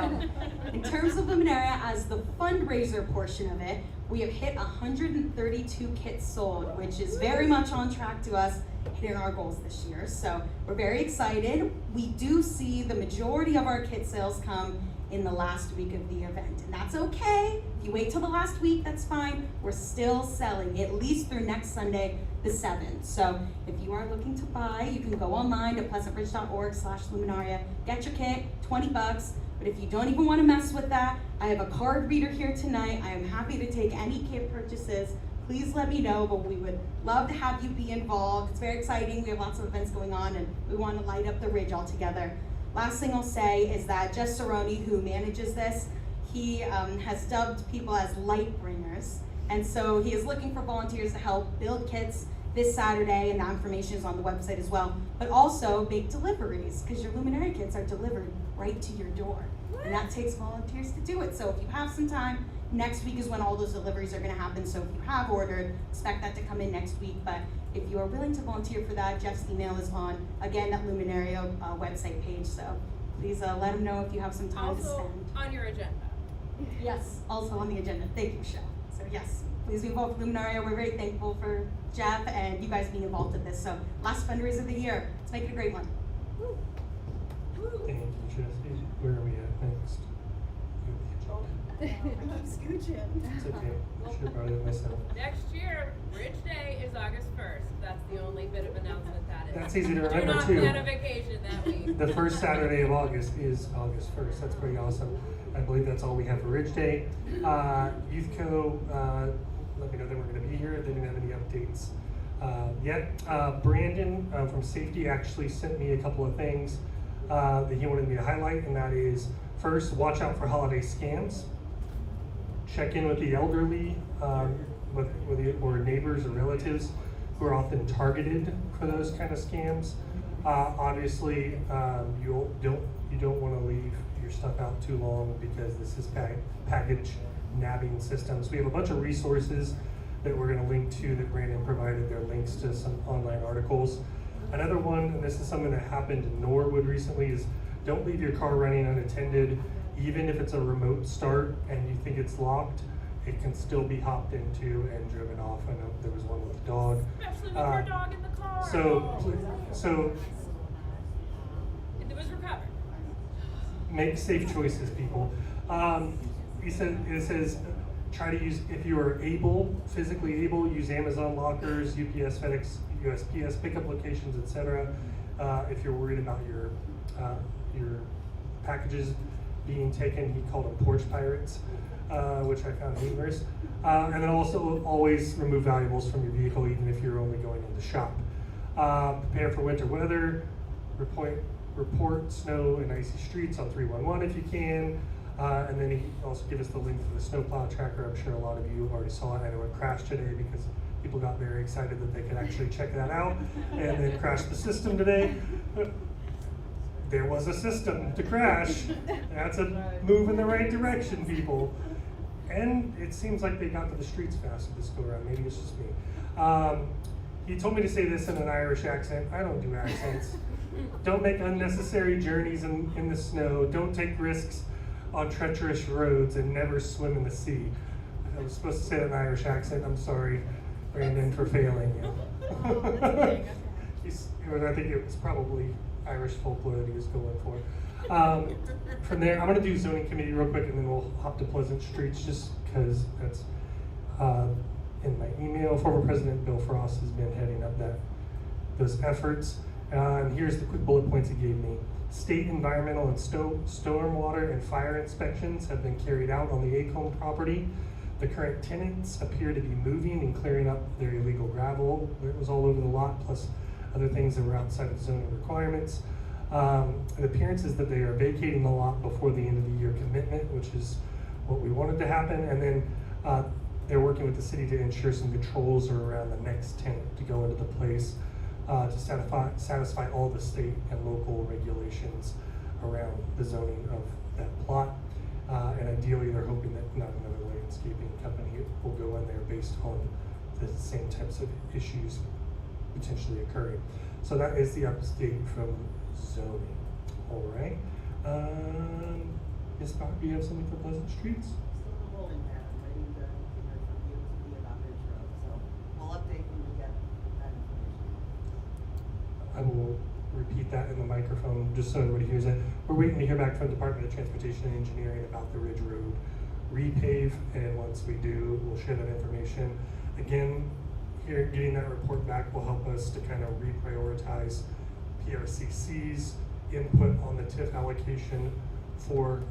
in terms of Luminaria, as the fundraiser portion of it, we have hit 132 kits sold, which is very much on track to us hitting our goals this year. So, we're very excited. We do see the majority of our kit sales come in the last week of the event, and that's okay. If you wait till the last week, that's fine. We're still selling, at least through next Sunday, the 7th. So if you are looking to buy, you can go online to pleasantridge.org/Luminaria, get your kit, $20. But if you don't even want to mess with that, I have a card reader here tonight. I am happy to take any kit purchases. Please let me know, but we would love to have you be involved. It's very exciting. We have lots of events going on, and we want to light up the ridge all together. Last thing I'll say is that Jeff Cerrone, who manages this, he has dubbed people as light bringers. And so he is looking for volunteers to help build kits this Saturday, and that information is on the website as well. But also make deliveries, because your Luminary kits are delivered right to your door. And that takes volunteers to do it. So if you have some time, next week is when all those deliveries are gonna happen. So if you have ordered, expect that to come in next week. But if you are willing to volunteer for that, Jeff's email is on, again, that Luminario website page. So please let him know if you have some time to Also spend. on your agenda. Yes, also on the agenda. Thank you, Michelle. So yes, please be involved with Luminario. We're very thankful for Jeff and you guys being involved in this. So last fundraiser of the year. Let's make it a great one. Thank you, Jesse. Where are we at next? I'm scooching. It's okay. I should have brought it myself. Next year, Bridge Day is August 1st. That's the only bit of announcement that is. That's easy to remember, Do not too. plan a vacation that week. The first Saturday of August is August 1st. That's pretty awesome. I believe that's all we have for Ridge Day. Youth Co. Let me know that we're going to be here. They didn't have any updates yet. Brandon from Safety actually sent me a couple of things that he wanted me to highlight, and that is, first, watch out for holiday scams. Check in with the elderly, or neighbors or relatives who are often targeted for those kind of scams. Obviously, you don't want to leave your stuff out too long, because this is package nabbing systems. We have a bunch of resources that we're going to link to that Brandon provided. They're links to some online articles. Another one, and this is something that happened in Norwood recently, is don't leave your car running unattended. Even if it's a remote start and you think it's locked, it can still be hopped into and driven off. I know there was one with a dog. Especially with your dog in the car. So It was recovered. make safe choices, people. It says try to use, if you are able, physically able, use Amazon lockers, UPS, FedEx, USPS pickup locations, etc. If you're worried about your packages being taken, he called them porch pirates, which I found humorous. And then also always remove valuables from your vehicle, even if you're only going in the shop. Prepare for winter weather. Report snow and icy streets on 311 if you can. And then he also gave us the link for the snowplow tracker. I'm sure a lot of you already saw it. I know it crashed today because people got very excited that they could actually check that out, and then crashed the system today. There was a system to crash. That's a move in the right direction, people. And it seems like they got to the streets faster this go around. Maybe it's just me. He told me to say this in an Irish accent. I don't do accents. Don't make unnecessary journeys in the snow. Don't take risks on treacherous roads, and never swim in the sea. I was supposed to say that in an Irish accent. I'm sorry, Brandon, for failing you. I think it was probably Irish folklore that he was going for. From there, I'm going to do zoning committee real quick, and then we'll hop to Pleasant Streets, just because that's in my email. Former President Bill Frost has been heading up those efforts. And here's the quick bullet points he gave me. State environmental and stormwater and fire inspections have been carried out on the Acomb property. The current tenants appear to be moving and clearing up their illegal gravel that was all over the lot, plus other things that were outside of zoning requirements. It appears is that they are vacating the lot before the end of the year commitment, which is what we wanted to happen, and then they're working with the city to ensure some controls are around the next tenant to go into the place to satisfy all the state and local regulations around the zoning of that plot. And ideally, they're hoping that not another landscaping company will go in there based on the same types of issues potentially occurring. So that is the update from zoning. All right. Ms. Bach, do you have something for Pleasant Streets? Still in a holding pattern, waiting to hear from you to be about Ridge Road, so we'll update when we get that information. I will repeat that in the microphone just so everybody hears it. We're waiting to hear back from the Department of Transportation and Engineering about the Ridge Road repave, and once we do, we'll share that information. Again, here, getting that report back will help us to kind of reprioritize PRCC's input on the TIF allocation for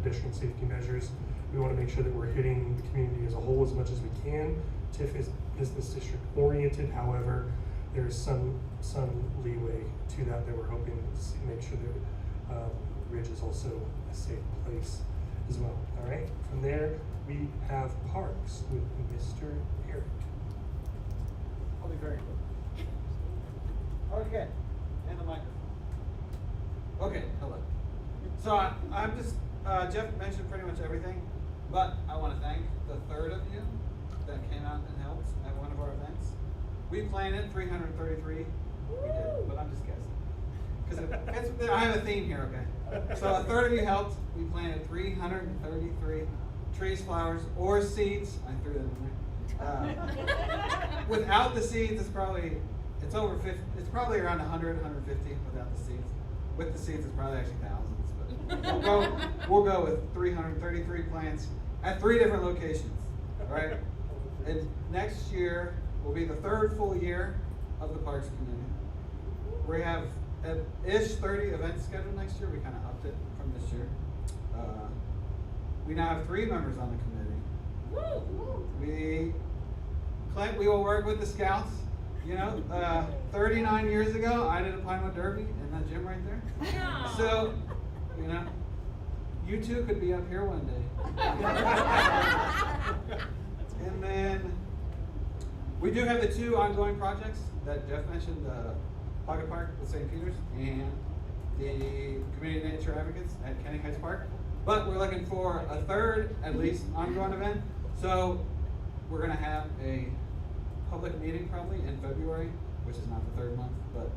pedestrian safety measures. We want to make sure that we're hitting the community as a whole as much as we can. TIF is business district oriented, however, there's some leeway to that we're hoping to make sure that Ridge is also a safe place as well. All right, from there we have parks with Mr. Eric. I'll be very quick. Okay, and the microphone. Okay, hello. So I'm just, Jeff mentioned pretty much everything, but I want to thank the third of you that came out and helped at one of our events. We planted 333. We did, but I'm just guessing. Because I have a theme here, okay? So a third of you helped. We planted 333 trees, flowers, or seeds. I threw that in there. Without the seeds, it's over 50. It's probably around 100, 150 without the seeds. With the seeds, it's probably actually thousands. But we'll go with 333 plants at 3 different locations. All right. And next year will be the 3rd full year of the Parks Committee. We have ish 30 events scheduled next year. We kind of upped it from this year. We now have 3 members on the committee. We will work with the Scouts. You know, 39 years ago, I did a Pinewood Derby in that gym right there. Yeah. So, you know, you two could be up here one day. And then we do have the 2 ongoing projects that Jeff mentioned, the Pocket Park with St. Peter's and the Community Nature Advocates at Kenny Heights Park. But we're looking for a 3rd, at least, ongoing event. So we're gonna have a public meeting probably in February, which is not the 3rd month, but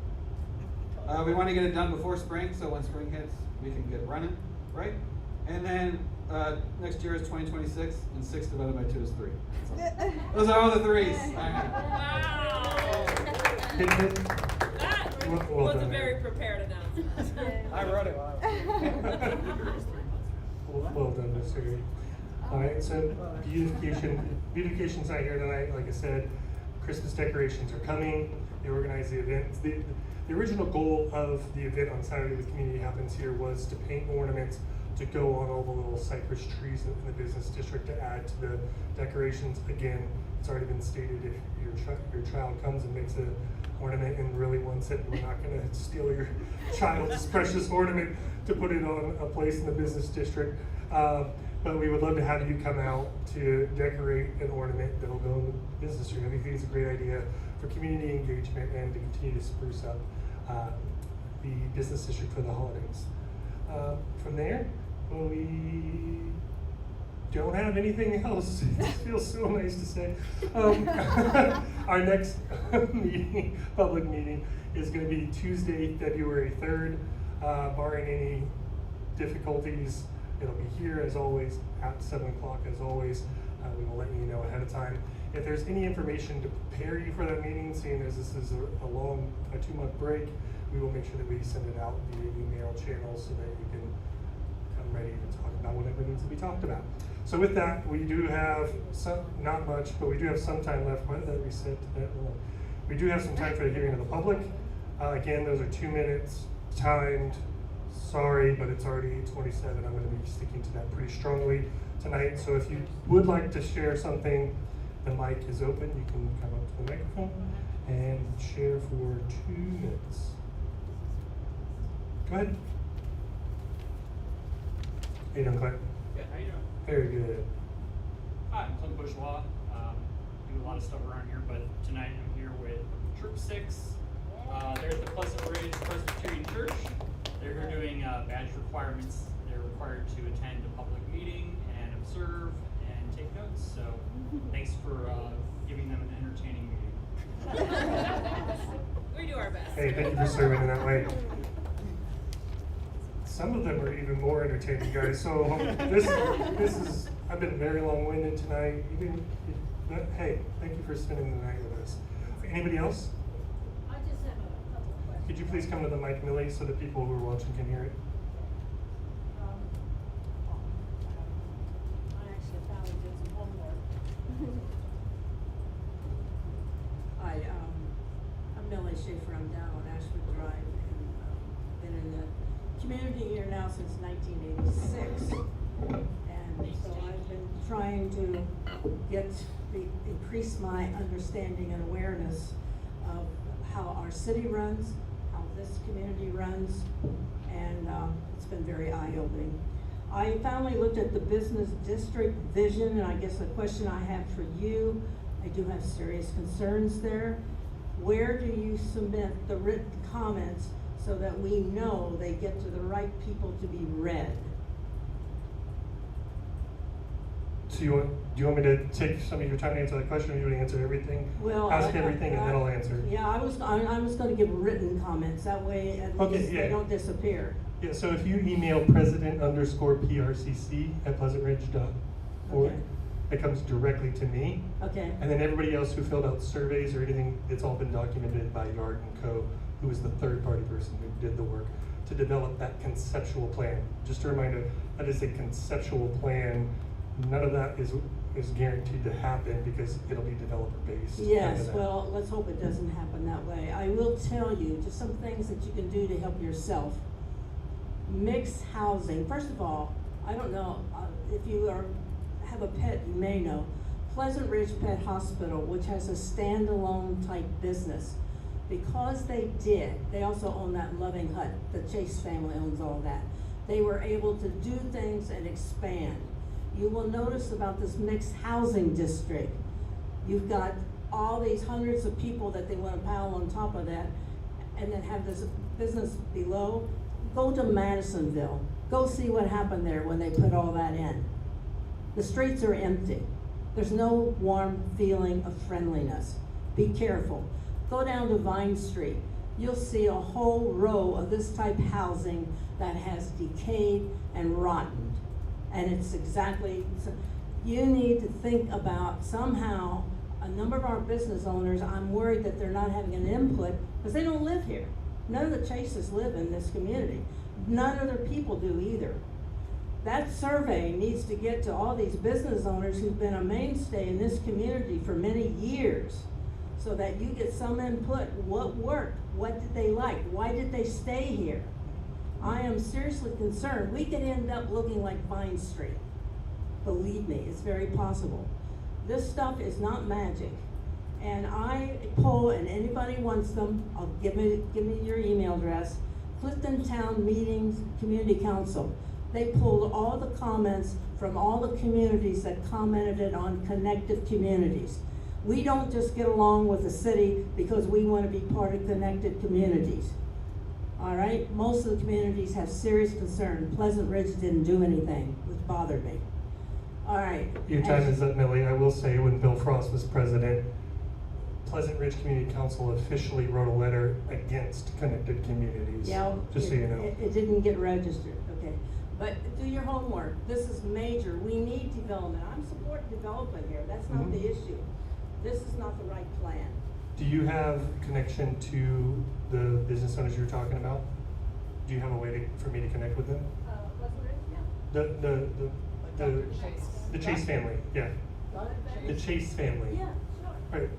we want to get it done before spring, so when spring hits, we can get running, right? And then next year is 2026, and 6 divided by 2 is 3. So, those are all the 3s. Wow. That was a very prepared announcement. I wrote it while I was Well done, Mr. Eric. All right, so beautification's not here tonight. Like I said, Christmas decorations are coming. They organize the event. The original goal of the event on Saturday with Community Happens Here was to paint ornaments to go on all the little cypress trees in the business district to add to the decorations. Again, it's already been stated, if your child comes and makes an ornament and really wants it, we're not going to steal your child's precious ornament to put it on a place in the business district. But we would love to have you come out to decorate an ornament that'll go in the business district. I think it's a great idea for community engagement and to continue to spruce up the business district for the holidays. From there, we don't have anything else. It feels so nice to say. Our next meeting, public meeting, is going to be Tuesday, February 3rd. Barring any difficulties, it'll be here as always at 7 o'clock as always. We will let you know ahead of time. If there's any information to prepare you for that meeting, seeing as this is a 2-month break, we will make sure that we send it out via email channel so that you can come ready to talk about whatever needs to be talked about. So with that, we do have not much, but we do have some time left. Why did that reset to that long? We do have some time for the hearing of the public. Again, those are 2 minutes timed. Sorry, but it's already 8:27. I'm going to be sticking to that pretty strongly tonight. So if you would like to share something, the mic is open. You can come up to the microphone and share for 2 minutes. Go ahead. How you doing, Clint? Good, how you doing? Very good. Hi, I'm Clint Bourgeois. Do a lot of stuff around here, but tonight I'm here with Troop 6. They're at the Pleasant Ridge Presbyterian Church. They're here doing badge requirements. They're required to attend a public meeting and observe and take notes. So thanks for giving them an entertaining meeting. We do our best. Hey, thank you for serving in that way. Some of them are even more entertaining, guys. So this is. I've been very long-winded tonight. Hey, thank you for spending the night with us. Anybody else? I just have a couple of questions. Could you please come to the mic, Millie, so the people who are watching can hear it? I actually finally did some homework. Hi, I'm Millie Schaefer. I'm down on Ashford Drive and been in the community here now since 1986. And so I've been trying to increase my understanding and awareness of how our city runs, how this community runs, and it's been very eye-opening. I finally looked at the business district vision, and I guess the question I have for you, I do have serious concerns there. Where do you submit the written comments so that we know they get to the right people to be read? So do you want me to take some of your time to answer that question, or you want to answer everything? Well, ask everything and then I'll answer. Yeah, I was going to give written comments. That way, at least they don't disappear. Yeah. So if you email president_PRCC@pleasantridge.org, Okay. it comes directly to me. Okay. And then everybody else who filled out surveys or anything, it's all been documented by Yard & Co., who was the third-party person who did the work to develop that conceptual plan. Just a reminder, that is a conceptual plan. None of that is guaranteed to happen because it'll be developer-based. Yes, well, let's hope it doesn't happen that way. I will tell you just some things that you can do to help yourself. Mixed housing. First of all, I don't know if you have a pet, you may know. Pleasant Ridge Pet Hospital, which has a standalone type business, because they also own that Loving Hut. The Chase family owns all that. They were able to do things and expand. You will notice about this mixed housing district, you've got all these hundreds of people that they want to pile on top of that, and then have this business below. Go to Madisonville. Go see what happened there when they put all that in. The streets are empty. There's no warm feeling of friendliness. Be careful. Go down to Vine Street. You'll see a whole row of this type housing that has decayed and rotten. And it's exactly, you need to think about somehow, a number of our business owners, I'm worried that they're not having an input because they don't live here. None of the Chases live in this community. None of their people do either. That survey needs to get to all these business owners who've been a mainstay in this community for many years so that you get some input. What worked? What did they like? Why did they stay here? I am seriously concerned. We could end up looking like Vine Street. Believe me, it's very possible. This stuff is not magic. And I poll, and anybody wants them, I'll give me your email address. Clifton Town Meetings Community Council. They pulled all the comments from all the communities that commented on connected communities. We don't just get along with the city because we want to be part of connected communities. All right, most of the communities have serious concern. Pleasant Ridge didn't do anything, which bothered me. All right. Your time is up, Millie. I will say, when Bill Frost was president, Pleasant Ridge Community Council officially wrote a letter against connected communities. Yeah, just so you know. It didn't get registered, okay. But do your homework. This is major. We need development. I'm supporting development here. That's not the issue. This is not the right plan. Do you have connection to the business owners you were talking about? Do you have a way for me to connect with them? Pleasant Ridge, yeah. The Chase family, yeah. The Chase family. Yeah, sure. Right.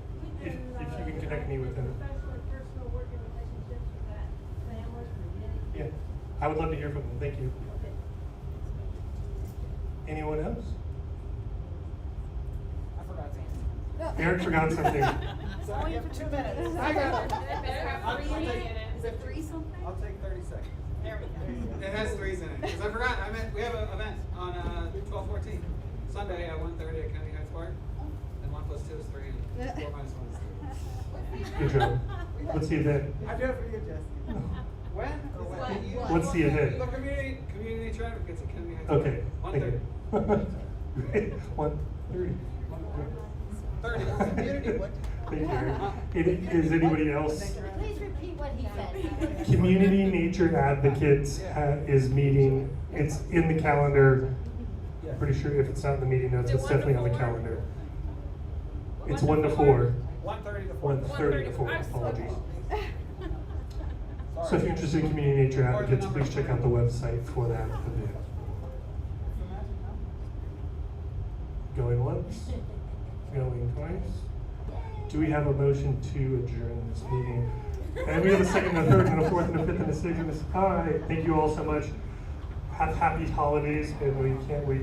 If you can connect me with them. Professional and personal working relationships with that family for many. Yeah, I would love to hear from them. Thank you. Okay. Anyone else? I forgot something. Eric forgot something. It's only for 2 minutes. I got it. Better have I'll 3 take- minutes. Is it 3 something? I'll take 30 seconds. There we go. It has 3s in it. Because I forgot, we have an event on 12/14, Sunday at 1:30 at Kennedy Heights Park. And 1 + 2 is 3, and 4 - 1 is 3. Good job. What's the event? I do it for you, Jesse. When or when? What's the event? The community nature advocates at Kennedy Heights Okay, Park. thank you. 1:30. 1:30. 30. Community, what? Thank you. Is anybody else? Please repeat what he said. Community Nature Advocates is meeting. It's in the calendar. Pretty sure if it's not in the meeting notes, Is it it's 1 to definitely on the 4? calendar. It's 1 1 to to 4? 4. 1:30 to 4. 1:30 to 4. I'm sorry. Apologies. So if you're interested in Community Nature Advocates, please check out the website for that event. Going once, going twice. Do we have a motion to adjourn this meeting? And we have a second, a third, and a fourth, and a fifth, and a sixth, and a all right. Thank you all so much. Have happy holidays, and we can't wait